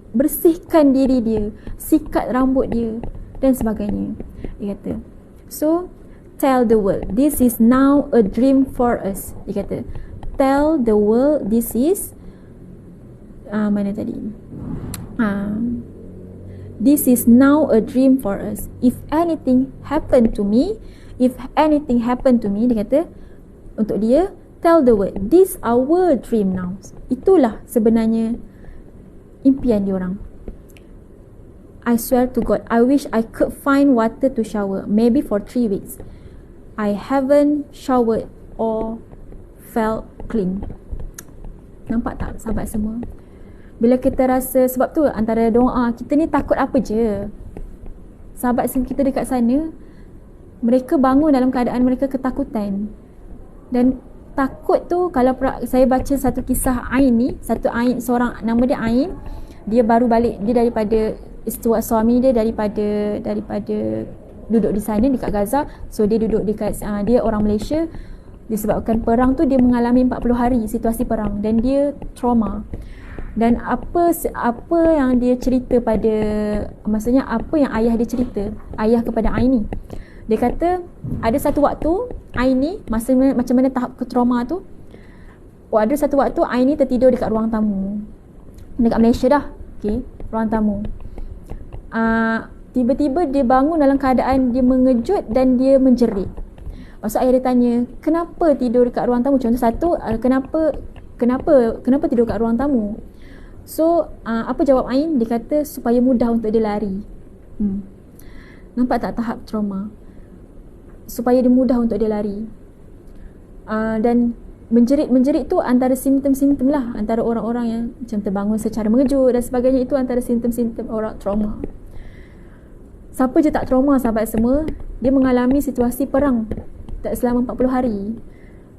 bersihkan diri dia, sikat rambut dia dan sebagainya. Dia kata, so tell the world this is now a dream for us. Dia kata, tell the world this is this is now a dream for us. If anything happen to me, dia kata untuk dia, tell the world this our dream now. Itulah sebenarnya impian diorang. I swear to God, I wish I could find water to shower, maybe for 3 weeks. I haven't showered or felt clean. Nampak tak sahabat semua? Bila kita rasa, sebab tu antara doa kita ni, takut apa je. Sahabat kita dekat sana, mereka bangun dalam keadaan mereka ketakutan. Dan takut tu, kalau saya baca satu kisah Ain ni, seorang nama dia Ain, dia baru balik, dia daripada suami dia daripada duduk di sana dekat Gaza. So dia duduk dekat dia orang Malaysia. Disebabkan perang tu, dia mengalami 40 hari situasi perang dan dia trauma. Dan apa yang dia cerita maksudnya apa yang ayah dia cerita, ayah kepada Ain ni, dia kata ada satu waktu Ain ni macam mana tahap trauma tu, ada satu waktu Ain ni tertidur dekat ruang tamu dekat Malaysia dah, okay, ruang tamu. Tiba-tiba dia bangun dalam keadaan dia mengejut dan dia menjerit. Maksud ayah dia tanya, kenapa tidur dekat ruang tamu? Contoh satu, kenapa tidur dekat ruang tamu? So apa jawab Ain? Dia kata supaya mudah untuk dia lari. Nampak tak tahap trauma? Supaya dia mudah untuk dia lari. Dan menjerit tu antara simptom-simptom lah, antara orang-orang yang macam terbangun secara mengejut dan sebagainya, itu antara simptom-simptom orang trauma. Siapa je tak trauma sahabat semua? Dia mengalami situasi perang tak selama 40 hari.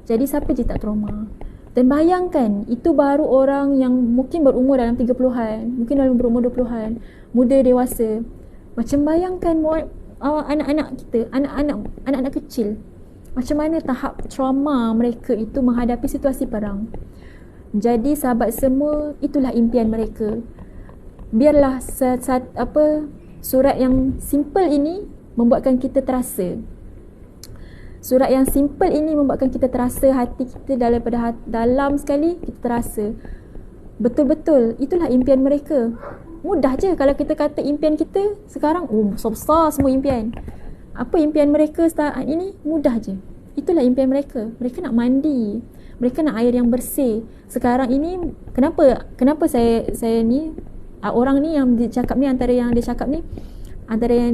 Jadi siapa je tak trauma? Dan bayangkan, itu baru orang yang mungkin berumur dalam 30-an, mungkin dalam berumur 20-an, muda dewasa. Macam bayangkan anak-anak kita, anak-anak kecil, macam mana tahap trauma mereka itu menghadapi situasi perang. Jadi sahabat semua, itulah impian mereka. Biarlah surat yang simple ini membuatkan kita terasa. Surat yang simple ini membuatkan kita terasa, hati kita daripada dalam sekali kita terasa betul-betul itulah impian mereka. Mudah je kalau kita kata impian kita sekarang, besar semua impian. Apa impian mereka saat ini? Mudah je. Itulah impian mereka. Mereka nak mandi, mereka nak air yang bersih. Sekarang ini kenapa saya ni orang ni yang dia cakap ni, antara yang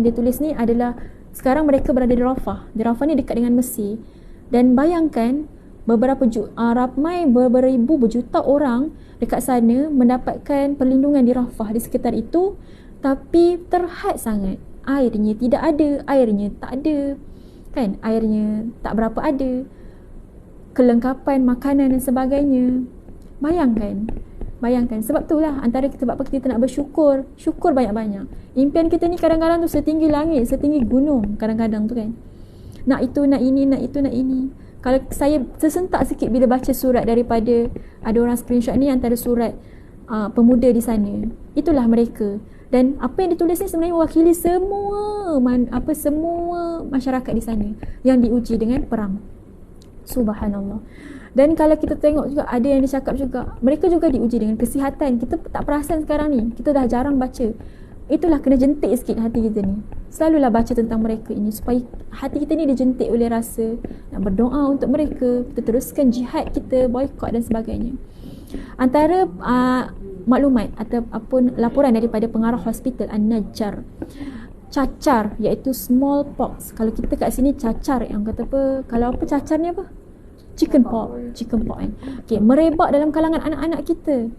dia tulis ni adalah sekarang mereka berada di Rafah. Di Rafah ni dekat dengan Mesir. Dan bayangkan ramai beribu berjuta orang dekat sana mendapatkan perlindungan di Rafah, di sekitar itu, tapi terhad sangat. Airnya tidak ada, airnya tak ada, kan? Airnya tak berapa ada, kelengkapan makanan dan sebagainya. Bayangkan, sebab itulah antara sebab apa kita nak bersyukur, syukur banyak-banyak. Impian kita ni kadang-kadang tu setinggi langit, setinggi gunung kadang-kadang tu kan. Nak itu, nak ini, nak itu, nak ini. Kalau saya tersentak sikit bila baca surat daripada, ada orang screenshot ni antara surat pemuda di sana. Itulah mereka. Dan apa yang ditulis ni sebenarnya mewakili semua semua masyarakat di sana yang diuji dengan perang. Subhanallah. Dan kalau kita tengok juga, ada yang dicakap juga, mereka juga diuji dengan kesihatan. Kita tak perasan sekarang ni, kita dah jarang baca. Itulah kena jentik sikit hati kita ni. Selalulah baca tentang mereka ini supaya hati kita ni dijentik oleh rasa nak berdoa untuk mereka, kita teruskan jihad kita, boykot dan sebagainya. Antara maklumat ataupun laporan daripada pengarah hospital An-Najjar, cacar iaitu smallpox. Kalau kita kat sini cacar, yang kata apa, kalau apa cacar ni apa? Chicken pox kan. Okey, merebak dalam kalangan anak-anak kita.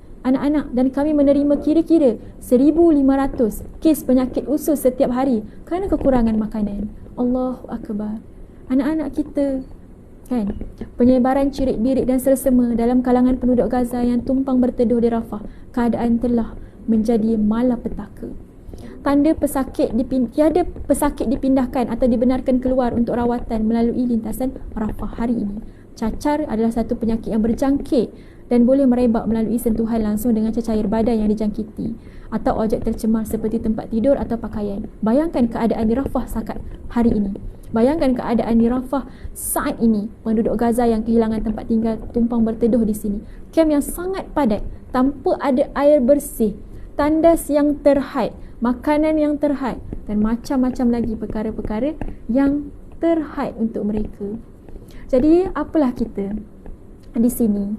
Dan kami menerima kira-kira 1,500 kes penyakit usus setiap hari kerana kekurangan makanan. Allahu Akbar. Anak-anak kita, kan? Penyebaran cirit-birit dan sersema dalam kalangan penduduk Gaza yang tumpang berteduh di Rafah. Keadaan telah menjadi malapetaka. Tiada pesakit dipindahkan atau dibenarkan keluar untuk rawatan melalui lintasan Rafah hari ini. Cacar adalah satu penyakit yang berjangkit dan boleh merebak melalui sentuhan langsung dengan cecair badan yang dijangkiti atau objek tercemar seperti tempat tidur atau pakaian. Bayangkan keadaan di Rafah hari ini. Bayangkan keadaan di Rafah saat ini. Penduduk Gaza yang kehilangan tempat tinggal tumpang berteduh di sini. Kem yang sangat padat, tanpa ada air bersih, tandas yang terhad, makanan yang terhad dan macam-macam lagi perkara-perkara yang terhad untuk mereka. Jadi apalah kita di sini?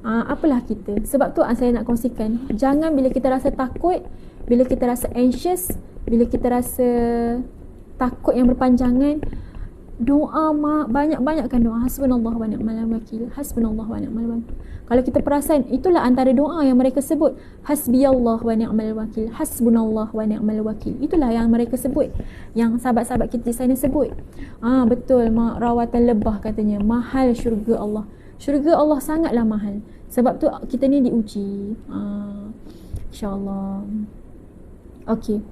Apalah kita? Sebab tu saya nak kongsikan, jangan bila kita rasa takut, bila kita rasa anxious, bila kita rasa takut yang berpanjangan, doa banyak-banyakkan doa. Hasbunallah wa ni'mal wakil. Hasbunallah wa ni'mal wakil. Kalau kita perasan, itulah antara doa yang mereka sebut. Hasbiyallah wa ni'mal wakil. Hasbunallah wa ni'mal wakil. Itulah yang mereka sebut, yang sahabat-sahabat kita di sana sebut. Betul, rawatan lebah katanya mahal syurga Allah. Syurga Allah sangatlah mahal. Sebab tu kita ni diuji. InsyaAllah. Okey,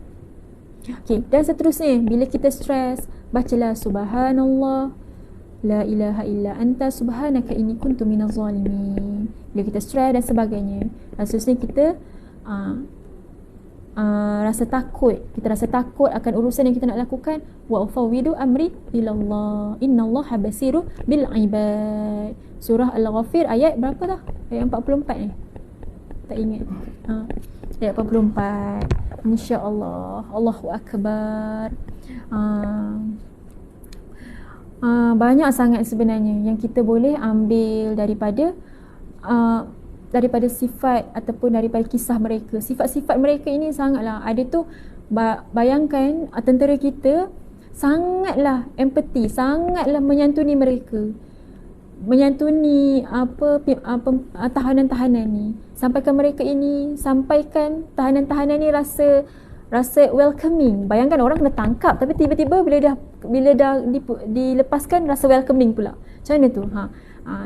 dan seterusnya, bila kita stres, bacalah subhanallah, la ilaha illa anta subhanaka inni kuntu minaz zalimin. Bila kita stres dan sebagainya, dan seterusnya kita rasa takut, akan urusan yang kita nak lakukan, wa ufawwidu amri ilallah innallaha basiru bil ibad. Surah Al-Ghafir ayat berapa dah? Ayat 44 ni, tak ingat. Ayat 44. InsyaAllah. Allahu Akbar. Banyak sangat sebenarnya yang kita boleh ambil daripada sifat ataupun daripada kisah mereka. Sifat-sifat mereka ini sangatlah ada tu. Bayangkan tentera kita sangatlah empati, sangatlah menyantuni mereka, menyantuni tahanan-tahanan ni, sampaikan tahanan-tahanan ni rasa welcoming. Bayangkan orang kena tangkap tapi tiba-tiba bila dah dilepaskan rasa welcoming pula. Macam mana tu?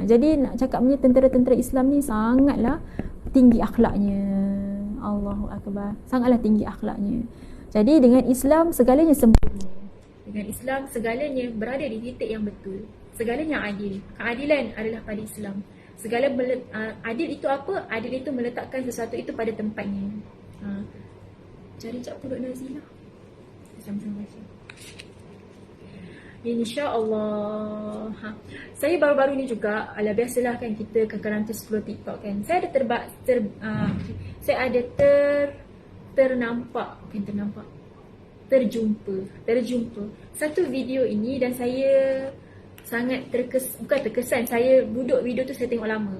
Jadi nak cakapnya tentera-tentera Islam ni sangatlah tinggi akhlaknya. Allahu Akbar. Sangatlah tinggi akhlaknya. Jadi dengan Islam segalanya sempurna. Dengan Islam segalanya berada di titik yang betul. Segalanya adil. Keadilan adalah pada Islam. Adil itu apa? Adil itu meletakkan sesuatu itu pada tempatnya. Cari cak pulut Nazilah. Sama-sama baca. InsyaAllah. Saya baru-baru ni juga, biasalah kan kita kadang-kadang scroll TikTok kan. Saya ada terjumpa satu video ini dan saya sangat terkesan. Saya duduk video tu, saya tengok lama.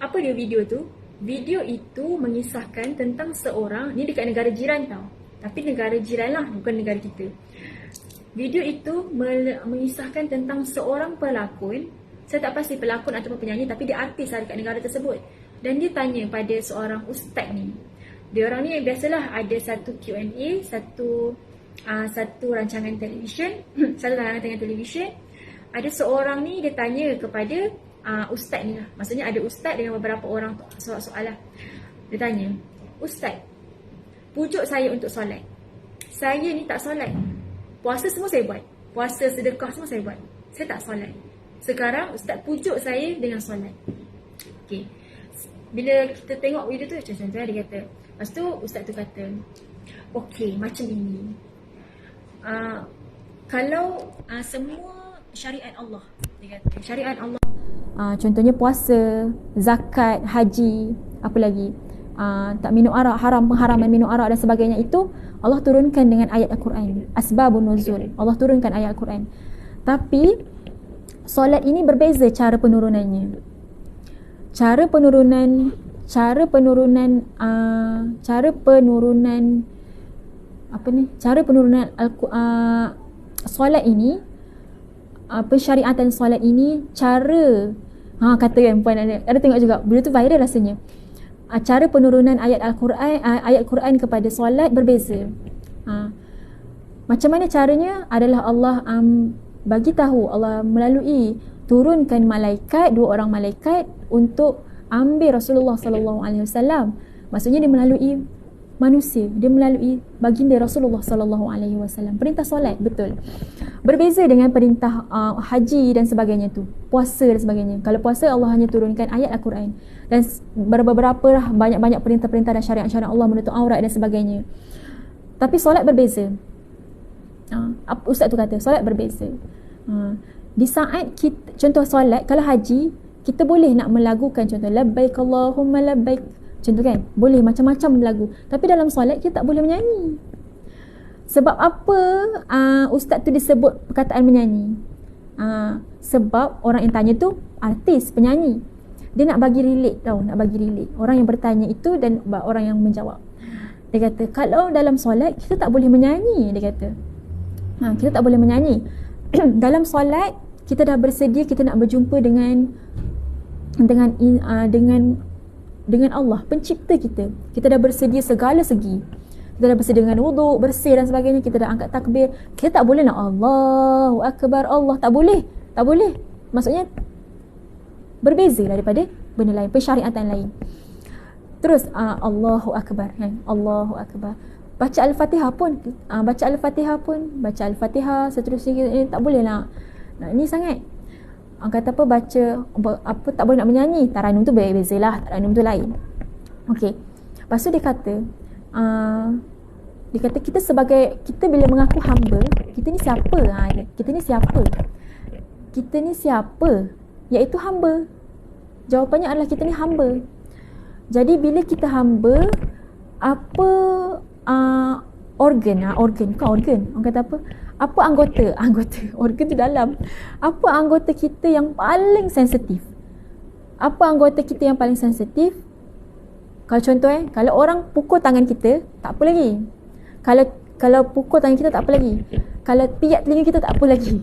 Apa dia video tu? Video itu mengisahkan tentang seorang, ni dekat negara jiran tau, tapi negara jiran lah, bukan negara kita. Video itu mengisahkan tentang seorang pelakon Saya tak pasti pelakon ataupun penyanyi, tapi dia artis lah dekat negara tersebut. Dan dia tanya pada seorang ustaz ni. Dia orang ni biasalah ada satu Q&A, satu rancangan televisyen, satu rancangan televisyen. Ada seorang ni dia tanya kepada ustaz ni lah. Maksudnya ada ustaz dengan beberapa orang soal-soal lah. Dia tanya, "Ustaz, pujuk saya untuk solat. Saya ni tak solat. Puasa semua saya buat. Puasa, sedekah semua saya buat. Saya tak solat. Sekarang ustaz pujuk saya dengan solat." Okay. Bila kita tengok video tu, contohnya dia kata, lepas tu ustaz tu kata, "Okey, macam ini. Kalau semua syariat Allah," dia kata, syariat Allah, contohnya puasa, zakat, haji, apa lagi, tak minum arak, pengharaman minum arak dan sebagainya, itu Allah turunkan dengan ayat Al-Quran. Asbabun nuzul, Allah turunkan ayat Al-Quran. Tapi solat ini berbeza cara penurunannya. Cara penurunan solat ini, pensyariatan solat ini, cara kata kan puan ada tengok juga bila tu viral rasanya. Cara penurunan ayat Al-Quran kepada solat berbeza. Macam mana caranya adalah Allah bagi tahu, Allah melalui turunkan malaikat, 2 orang malaikat untuk ambil Rasulullah sallallahu alaihi wasallam. Maksudnya dia melalui manusia, dia melalui baginda Rasulullah sallallahu alaihi wasallam. Perintah solat, betul. Berbeza dengan perintah haji dan sebagainya tu, puasa dan sebagainya. Kalau puasa Allah hanya turunkan ayat Al-Quran, dan beberapa banyak perintah-perintah dan syariat-syariat Allah menutup aurat dan sebagainya. Tapi solat berbeza. Ustaz tu kata solat berbeza. Di saat kita, contoh solat, kalau haji kita boleh nak melagukan contoh labbaik Allahumma labbaik, contoh kan, boleh macam-macam lagu. Tapi dalam solat kita tak boleh menyanyi. Sebab apa ustaz tu disebut perkataan menyanyi? Sebab orang yang tanya tu artis, penyanyi. Dia nak bagi relate tau, nak bagi relate orang yang bertanya itu dan orang yang menjawab. Dia kata kalau dalam solat kita tak boleh menyanyi, dia kata. Kita tak boleh menyanyi. Dalam solat kita dah bersedia, kita nak berjumpa dengan Allah, pencipta kita. Kita dah bersedia segala segi. Kita dah bersedia dengan wuduk, bersih dan sebagainya. Kita dah angkat takbir. Kita tak boleh nak Allahu Akbar, Allah. Tak boleh. Maksudnya berbeza daripada benda lain, pensyariatan lain. Terus Allahu Akbar kan? Allahu Akbar. Baca Al-Fatihah pun, baca Al-Fatihah seterusnya tak boleh nak ni sangat. Kata apa, baca apa, tak boleh nak menyanyi. Taranum tu bezalah, taranum tu lain. Okey. Lepas tu dia kata kita sebagai, kita bila mengaku hamba, kita ni siapa? Kita ni siapa? Iaitu hamba. Jawapannya adalah kita ni hamba. Jadi bila kita hamba, apa organ, orang kata apa anggota organ tu dalam, apa anggota kita yang paling sensitif? Kalau contoh kalau orang pukul tangan kita, tak apa lagi. Kalau pukul tangan kita, tak apa lagi. Kalau piat telinga kita, tak apa lagi.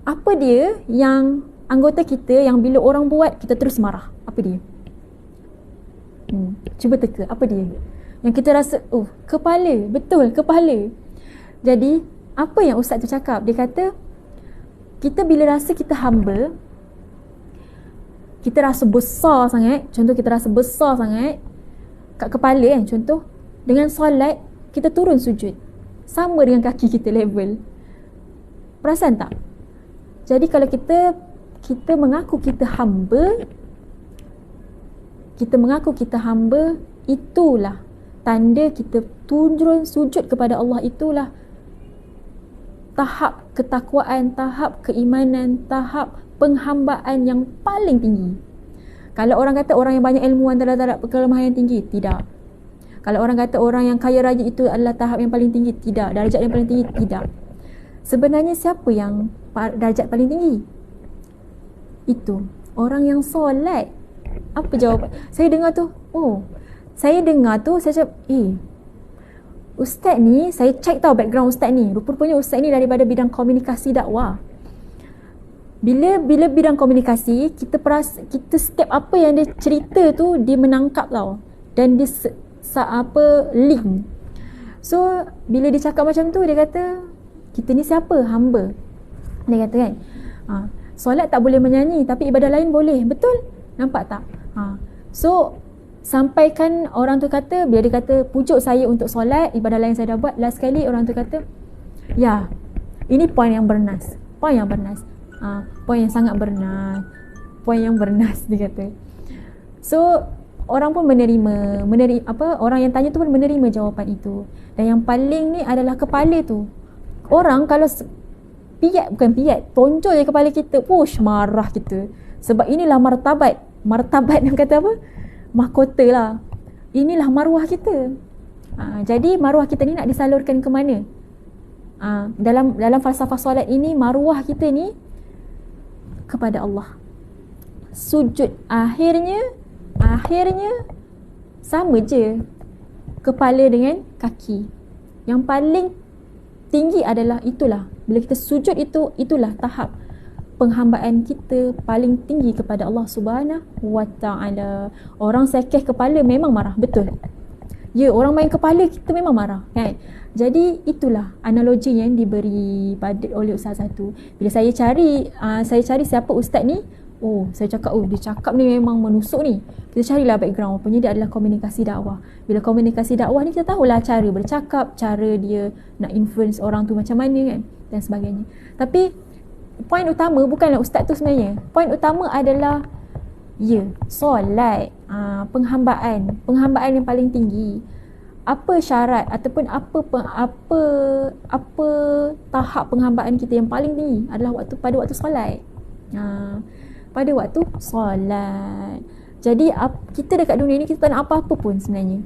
Apa dia yang anggota kita yang bila orang buat kita terus marah? Apa dia? Cuba teka, apa dia? Yang kita rasa, kepala. Betul, kepala. Jadi, apa yang ustaz tu cakap? Dia kata, kita bila rasa kita hamba, kita rasa besar sangat. Contoh, kita rasa besar sangat kat kepala kan. Contoh, dengan solat, kita turun sujud. Sama dengan kaki kita level. Perasan tak? Jadi, kalau kita mengaku kita hamba, itulah tanda kita turun sujud kepada Allah. Itulah tahap ketakwaan, tahap keimanan, tahap penghambaan yang paling tinggi. Kalau orang kata orang yang banyak ilmu adalah tahap kelemahan yang tinggi, tidak. Kalau orang kata orang yang kaya raya itu adalah tahap yang paling tinggi, tidak. Darjat yang paling tinggi, tidak. Sebenarnya siapa yang darjat paling tinggi? Itu orang yang solat. Apa jawapan? Saya dengar tu, saya cakap, ustaz ni, saya check tahu background ustaz ni. Rupanya ustaz ni daripada bidang komunikasi dakwah. bila bidang komunikasi, kita setiap apa yang dia cerita tu dia menangkap tau, dan dia link. So bila dia cakap macam tu, dia kata kita ni siapa? Hamba. Dia kata kan, solat tak boleh menyanyi tapi ibadah lain boleh. Betul? Nampak tak? So sampaikan orang tu kata, bila dia kata pujuk saya untuk solat, ibadah lain saya dah buat, last sekali orang tu kata, ya, ini poin yang bernas. Poin yang sangat bernas. Poin yang bernas, dia kata. So orang pun menerima orang yang tanya tu pun menerima jawapan itu. Dan yang paling ni adalah kepala tu. Orang kalau bukan piat, tonjol je kepala kita, push, marah kita. Sebab inilah martabat yang kata apa? Mahkota lah. Inilah maruah kita. Jadi maruah kita ni nak disalurkan ke mana? Dalam falsafah solat ini, maruah kita ni kepada Allah. Sujud akhirnya sama je, kepala dengan kaki. Yang paling tinggi adalah itulah, bila kita sujud itulah tahap penghambaan kita paling tinggi kepada Allah Subhanahu wa Ta'ala. Orang sekeh kepala memang marah, betul. Ya, orang main kepala kita memang marah, kan? Jadi itulah analogi yang diberi oleh ustaz satu. Bila saya cari siapa ustaz ni, saya cakap, dia cakap ni memang menusuk ni. Kita carilah background, rupanya dia adalah komunikasi dakwah. Bila komunikasi dakwah ni, kita tahulah cara bercakap, cara dia nak influence orang tu macam mana, kan, dan sebagainya. Tapi poin utama bukanlah ustaz tu sebenarnya. Poin utama adalah solat, penghambaan yang paling tinggi. Apa syarat ataupun apa tahap penghambaan kita yang paling tinggi adalah pada waktu solat. Pada waktu solat. Jadi kita dekat dunia ni, kita tak nak apa-apa pun sebenarnya.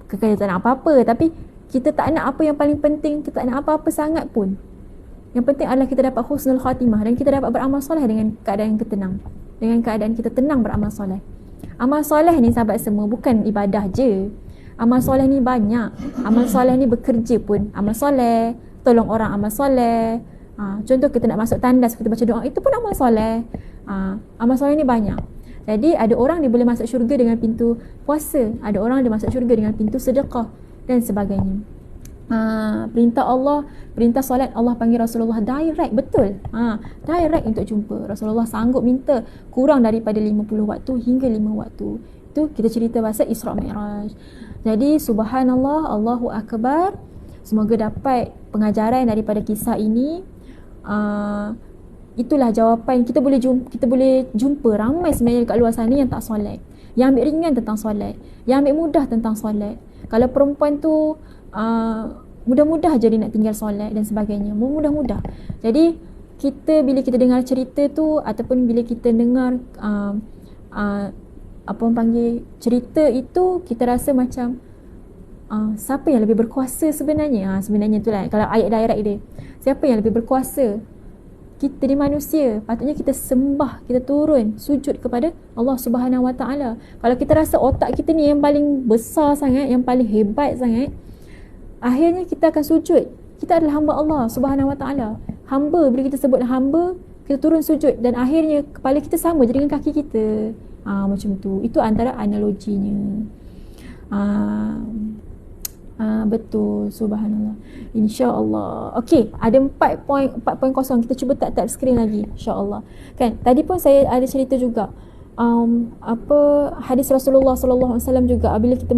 Kita tak nak apa-apa, tapi kita tak nak apa yang paling penting, kita tak nak apa-apa sangat pun. Yang penting adalah kita dapat husnul khatimah dan kita dapat beramal soleh dengan keadaan kita tenang. Dengan keadaan kita tenang beramal soleh. Amal soleh ni sahabat semua bukan ibadah je. Amal soleh ni banyak. Amal soleh ni bekerja pun amal soleh, tolong orang amal soleh. Contoh kita nak masuk tandas, kita baca doa, itu pun amal soleh. Amal soleh ni banyak. Jadi ada orang dia boleh masuk syurga dengan pintu puasa, ada orang dia masuk syurga dengan pintu sedekah dan sebagainya. Perintah solat Allah panggil Rasulullah direct, betul. Direct untuk jumpa. Rasulullah sanggup minta kurang daripada 50 waktu hingga 5 waktu. Itu kita cerita pasal Isra Mi'raj. Jadi subhanallah, Allahu Akbar. Semoga dapat pengajaran daripada kisah ini. Itulah jawapan. Kita boleh jumpa ramai sebenarnya kat luar sana yang tak solat, yang ambil ringan tentang solat, yang ambil mudah tentang solat. Kalau perempuan tu mudah-mudah je dia nak tinggal solat dan sebagainya, mudah-mudah. Jadi bila kita dengar cerita tu, ataupun bila kita dengar apa orang panggil cerita itu, kita rasa macam siapa yang lebih berkuasa sebenarnya? Sebenarnya itulah kalau ayat direct dia. Siapa yang lebih berkuasa? Kita ni manusia, patutnya kita sembah, kita turun sujud kepada Allah Subhanahu Wa Taala. Kalau kita rasa otak kita ni yang paling besar sangat, yang paling hebat sangat, akhirnya kita akan sujud. Kita adalah hamba Allah Subhanahu Wa Taala. Hamba, bila kita sebut hamba, kita turun sujud dan akhirnya kepala kita sama je dengan kaki kita. Macam tu. Itu antara analoginya. Betul, subhanallah. InsyaAllah. Okey, ada 4 poin kosong. Kita cuba tap screen lagi, insyaAllah. Kan, tadi pun saya ada cerita juga. Hadis Rasulullah sallallahu alaihi wasallam juga, bila kita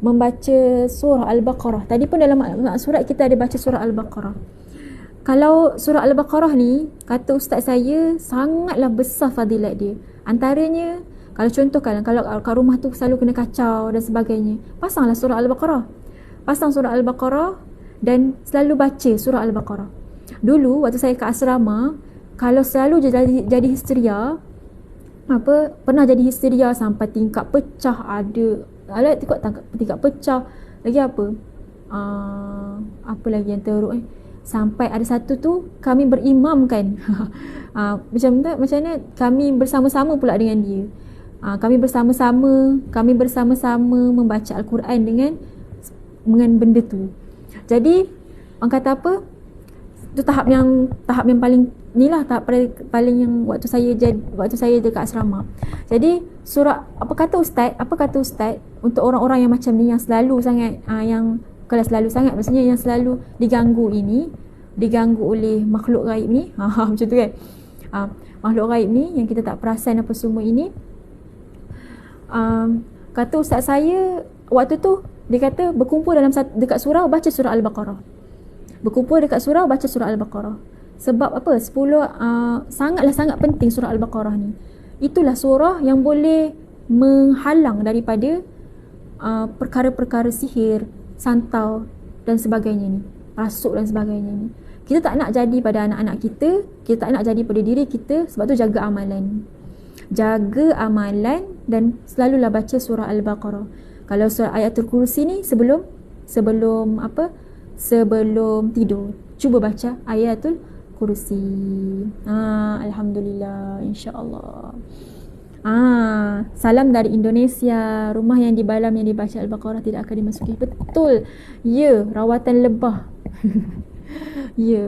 membaca surah Al-Baqarah. Tadi pun dalam surat kita ada baca surah Al-Baqarah. Kalau surah Al-Baqarah ni, kata ustaz saya, sangatlah besar fadilat dia. Antaranya, kalau contohkan, kalau rumah tu selalu kena kacau dan sebagainya, pasanglah surah Al-Baqarah. Pasang surah Al-Baqarah dan selalu baca surah Al-Baqarah. Dulu waktu saya ke asrama, kalau selalu jadi histeria, pernah jadi histeria sampai tingkap pecah, ada tingkap pecah, lagi apa lagi yang teruk sampai ada satu tu kami berimam kan. Macam mana kami bersama-sama pula dengan dia. Kami bersama-sama membaca Al-Quran dengan benda tu. Jadi orang kata apa, Itu tahap yang paling ni lah, tahap paling yang waktu saya dekat asrama. Jadi surah apa kata ustaz untuk orang-orang yang macam ni, yang selalu sangat yang kalau selalu sangat maksudnya yang selalu diganggu oleh makhluk gaib ni. Macam tu kan. Makhluk gaib ni yang kita tak perasan apa semua ini. Kata ustaz saya waktu tu, dia kata berkumpul dekat surau baca surah Al-Baqarah. Sebab apa? 10 sangat penting surah Al-Baqarah ni. Itulah surah yang boleh menghalang daripada perkara-perkara sihir, santau dan sebagainya ni, rasuk dan sebagainya ni. Kita tak nak jadi pada anak-anak kita tak nak jadi pada diri kita. Sebab tu jaga amalan dan selalulah baca surah Al-Baqarah. Kalau surah Ayatul Kursi ni sebelum tidur, cuba baca Ayatul Kursi. Alhamdulillah, insya-Allah. Salam dari Indonesia. Rumah yang di Balam yang dibaca Al-Baqarah tidak akan dimasuki. Betul. Ya, rawatan lebah. Ya.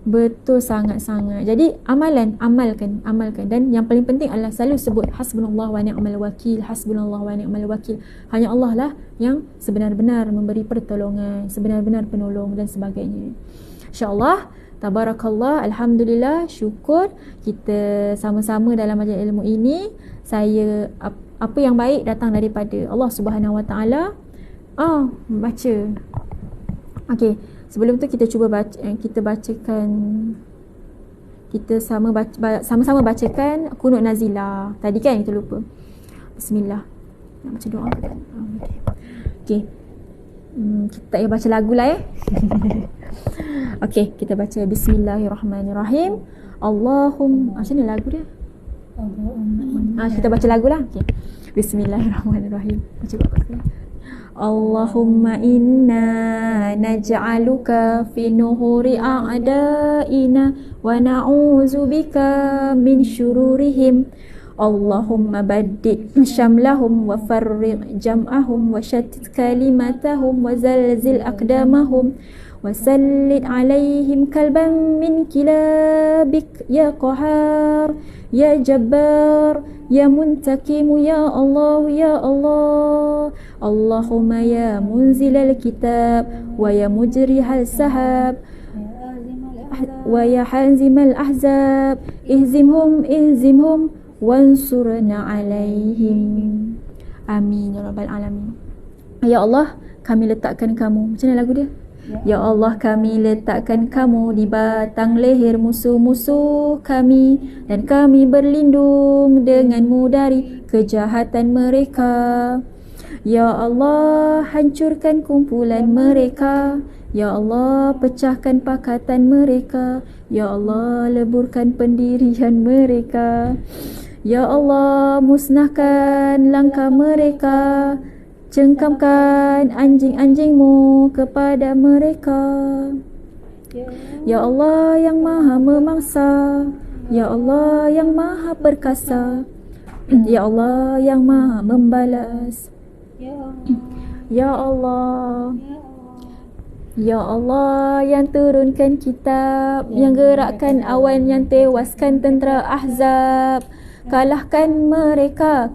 Betul sangat-sangat. Jadi amalkan. Dan yang paling penting adalah selalu sebut hasbunallah wa ni'mal wakil. Hanya Allah lah yang sebenar-benar memberi pertolongan, sebenar-benar penolong dan sebagainya. InsyaAllah, tabarakallah, alhamdulillah, syukur kita sama-sama dalam majlis ilmu ini. Saya apa yang baik datang daripada Allah Subhanahu Wa Taala. Baca. Okey. Sebelum tu kita cuba sama-sama bacakan Qunut Nazilah. Tadi kan kita lupa. Bismillah. Nak baca doa ke tak? Okey. Kita tak payah baca lagu lah Okey, kita baca Bismillahirrahmanirrahim. Macam ni lagu dia? Kita baca lagu lah. Okey. Bismillahirrahmanirrahim. Baca buat sekali. Allahumma inna naj'aluka fi nuhuri a'daina wa na'udzubika min syururihim. Allahumma baddid syamlahum wa farriq jam'ahum wa shattit kalimatahum wa zalzil aqdamahum wa sallit alaihim kalban min kilabik ya qahar ya jabbar ya muntakim ya Allah ya Allah. Allahumma ya munzilal kitab wa ya mujrihal sahab wa ya hanzimal ahzab ihzimhum wansurna alaihim. Amin ya rabbal alamin. Ya Allah, kami letakkan kamu, macam mana lagu dia? Ya Allah, kami letakkan kamu di batang leher musuh-musuh kami, dan kami berlindung denganmu dari kejahatan mereka. Ya Allah, hancurkan kumpulan mereka. Ya Allah, pecahkan pakatan mereka. Ya Allah, leburkan pendirian mereka. Ya Allah, musnahkan langkah mereka. Cengkamkan anjing-anjingmu kepada mereka. Ya Allah yang maha memangsa. Ya Allah yang maha perkasa. Ya Allah yang maha membalas. Ya Allah, Ya Allah yang turunkan kitab, yang gerakkan awan, yang tewaskan tentera Ahzab. Kalahkan mereka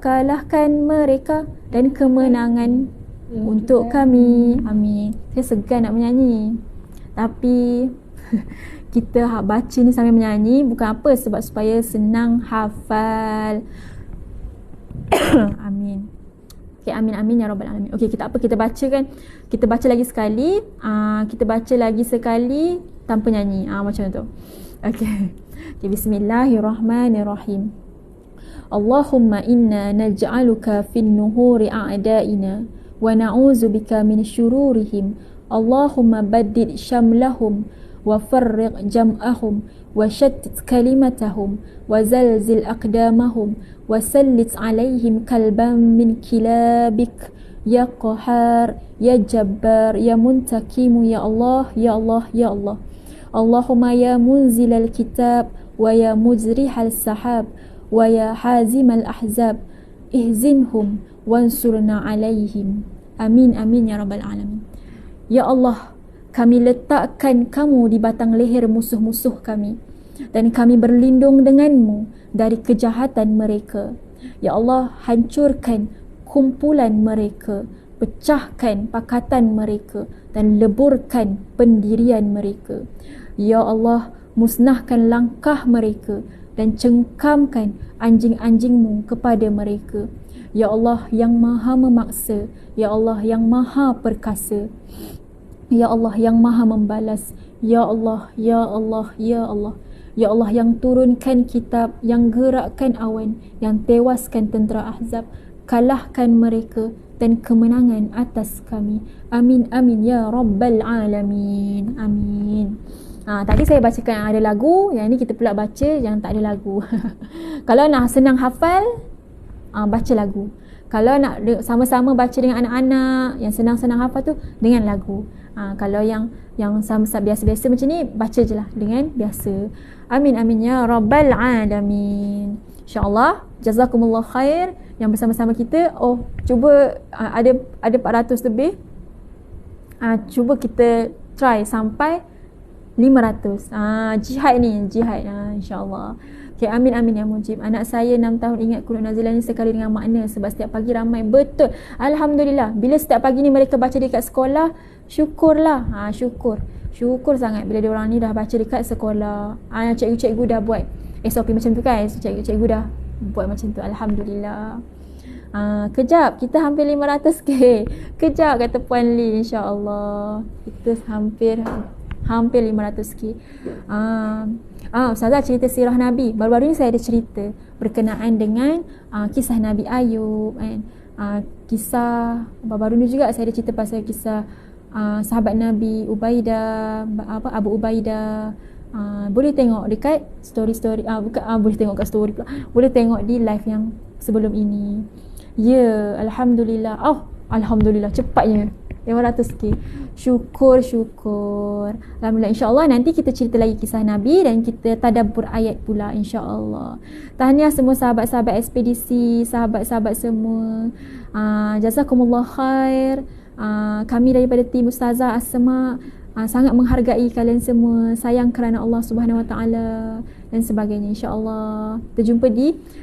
dan kemenangan untuk kami. Amin. Saya segan nak menyanyi, tapi kita baca ni sambil menyanyi bukan apa, sebab supaya senang hafal. Amin. Okay, amin ya rabbal alamin. Okay, kita baca kan. Kita baca lagi sekali. Kita baca lagi sekali tanpa nyanyi. Macam tu. Okay, bismillahirrahmanirrahim. Allahumma inna naj'aluka fin nuhuri a'daina wa na'udzubika min syururihim. Allahumma baddid syamlahum wa farriq jam'ahum wa shattit kalimatahum wa zalzil aqdamahum wa sallit alaihim kalban min kilabik ya qahar ya jabbar ya muntakim ya Allah ya Allah ya Allah. Allahumma ya munzilal kitab wa ya mujrihal sahab wa ya hazimal ahzab ihzimhum wansurna alaihim. Amin amin ya rabbal alamin. Ya Allah, kami letakkan kamu di batang leher musuh-musuh kami, dan kami berlindung denganmu dari kejahatan mereka. Ya Allah, hancurkan kumpulan mereka, pecahkan pakatan mereka, dan leburkan pendirian mereka. Ya Allah, musnahkan langkah mereka dan cengkamkan anjing-anjingmu kepada mereka. Ya Allah yang maha memaksa, Ya Allah yang maha perkasa, Ya Allah yang maha membalas, Ya Allah, Ya Allah, Ya Allah, Ya Allah yang turunkan kitab, yang gerakkan awan, yang tewaskan tentera Ahzab, kalahkan mereka dan kemenangan atas kami. Amin, amin, Ya Rabbal Alamin. Amin. Tadi saya bacakan yang ada lagu, yang ni kita pula baca yang tak ada lagu. Kalau nak senang hafal, baca lagu. Kalau nak sama-sama baca dengan anak-anak, yang senang-senang hafal tu dengan lagu. Kalau yang sama-sama biasa-biasa macam ni, baca je lah dengan biasa. Amin, amin, Ya Rabbal Alamin. InsyaAllah, jazakumullah khair yang bersama-sama kita. Cuba ada 400 lebih. Cuba kita try sampai 500. Jihad ni, jihad. InsyaAllah. Okay, amin, amin, Ya Mujib. Anak saya 6 tahun ingat Qur'an Nazilah ni sekali dengan makna, sebab setiap pagi ramai. Betul, Alhamdulillah. Bila setiap pagi ni mereka baca dekat sekolah, syukurlah. Syukur sangat bila diorang ni dah baca dekat sekolah. Cikgu-cikgu dah buat SOP macam tu kan. Cikgu-cikgu dah buat macam tu. Alhamdulillah. Kejap, kita hampir 500k. Kejap, kata Puan Lee, insyaAllah kita hampir 500k. Ustazah cerita sirah Nabi. Baru-baru ni saya ada cerita berkenaan dengan kisah Nabi Ayub kan. Kisah baru-baru ni juga saya ada cerita pasal kisah sahabat Nabi Ubaidah, Abu Ubaidah. Boleh tengok dekat story boleh tengok kat story pula. Boleh tengok di live yang sebelum ini. Ya, Alhamdulillah. Alhamdulillah cepatnya 500k. Syukur. Alhamdulillah. InsyaAllah nanti kita cerita lagi kisah Nabi dan kita tadabbur ayat pula, insyaAllah. Tahniah semua sahabat-sahabat ekspedisi, sahabat-sahabat semua. Jazakumullah khair. Kami daripada tim Ustazah Asma sangat menghargai kalian semua, sayang kerana Allah Subhanahu Wa Taala dan sebagainya. InsyaAllah kita jumpa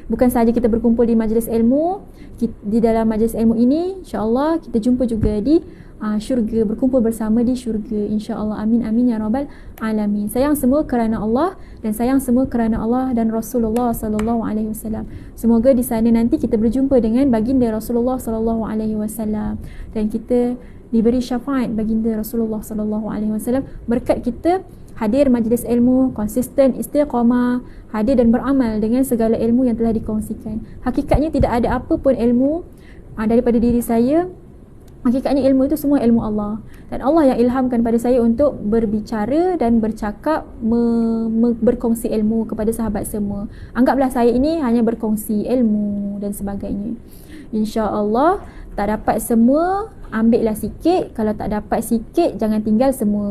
bukan sahaja kita berkumpul di majlis ilmu, di dalam majlis ilmu ini, insyaAllah kita jumpa juga di syurga, berkumpul bersama di syurga, insyaAllah. Amin, amin, Ya Rabbal Alamin. Sayang semua kerana Allah dan sayang semua kerana Allah dan Rasulullah Sallallahu Alaihi Wasallam. Semoga di sana nanti kita berjumpa dengan baginda Rasulullah Sallallahu Alaihi Wasallam dan kita diberi syafaat baginda Rasulullah Sallallahu Alaihi Wasallam berkat kita hadir majlis ilmu, konsisten, istiqamah, hadir dan beramal dengan segala ilmu yang telah dikongsikan. Hakikatnya tidak ada apa pun ilmu daripada diri saya. Hakikatnya ilmu itu semua ilmu Allah, dan Allah yang ilhamkan pada saya untuk berbicara dan bercakap, berkongsi ilmu kepada sahabat semua. Anggaplah saya ini hanya berkongsi ilmu dan sebagainya. InsyaAllah tak dapat semua, ambillah sikit. Kalau tak dapat sikit, jangan tinggal semua.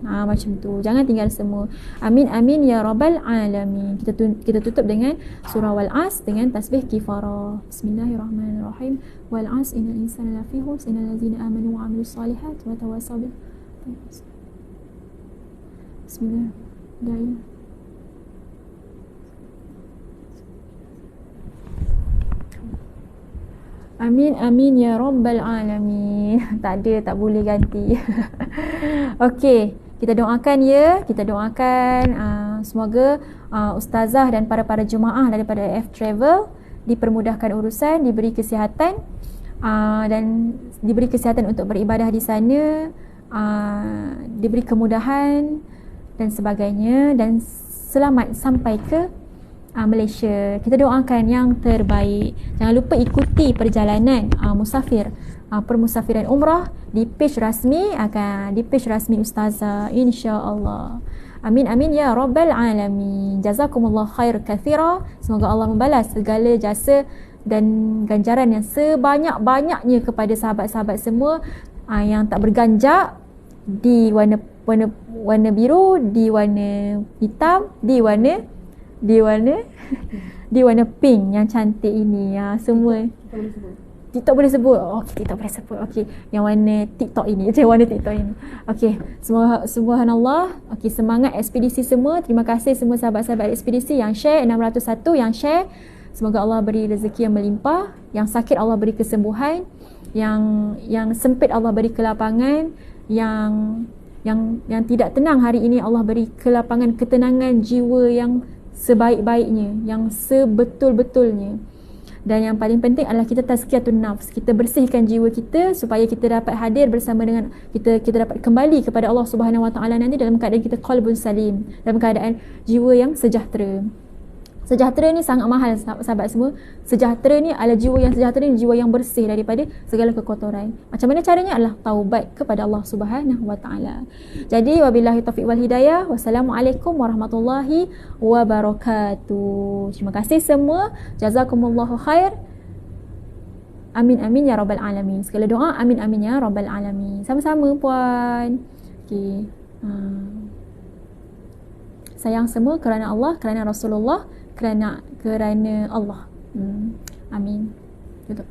Macam tu, jangan tinggal semua. Amin, amin, Ya Rabbal Alamin. Kita tutup dengan surah Wal-As dengan tasbih kifarah. Bismillahirrahmanirrahim. Wal-As, innal insana lafi khusr, innal ladzina amanu wa amilus solihat wa tawassaw bil Bismillahirrahmanirrahim. Amin, amin, Ya Rabbal Alamin. Tak boleh ganti. Okey, kita doakan ya. Kita doakan semoga ustazah dan para jemaah daripada F Travel dipermudahkan urusan, diberi kesihatan dan diberi kesihatan untuk beribadah di sana, diberi kemudahan dan sebagainya, dan selamat sampai ke Malaysia. Kita doakan yang terbaik. Jangan lupa ikuti perjalanan musafir, permusafiran umrah di page rasmi ustazah, insya-Allah. Amin, amin, Ya Rabbal Alamin. Jazakumullah khair kathira. Semoga Allah membalas segala jasa dan ganjaran yang sebanyak-banyaknya kepada sahabat-sahabat semua yang tak berganjak di warna biru, di warna hitam, di warna pink yang cantik ini. Semua TikTok boleh sebut. TikTok boleh sebut. Okey, yang warna TikTok ini. Warna TikTok ini. Okey, subhanallah. Okey, semangat ekspedisi semua. Terima kasih semua sahabat-sahabat ekspedisi yang share, 601 yang share. Semoga Allah beri rezeki yang melimpah, yang sakit Allah beri kesembuhan, yang sempit Allah beri kelapangan, yang tidak tenang hari ini Allah beri kelapangan, ketenangan jiwa yang sebaik-baiknya, yang sebetul-betulnya. Dan yang paling penting adalah kita tazkiyatun nafs. Kita bersihkan jiwa kita supaya kita dapat hadir bersama dengan kita dapat kembali kepada Allah Subhanahu Wa Taala nanti dalam keadaan kita qalbun salim, dalam keadaan jiwa yang sejahtera. Sejahtera ni sangat mahal sahabat semua. Sejahtera ni adalah jiwa yang sejahtera ni, jiwa yang bersih daripada segala kekotoran. Macam mana caranya? Adalah taubat kepada Allah Subhanahu Wa Taala. Jadi wabillahi taufiq wal hidayah. Wassalamualaikum warahmatullahi wabarakatuh. Terima kasih semua. Jazakumullahu khair. Amin amin ya rabbal alamin. Segala doa amin amin ya rabbal alamin. Sama-sama puan. Okey. Sayang semua kerana Allah, kerana Rasulullah, kerana Allah. Amin. Tutup.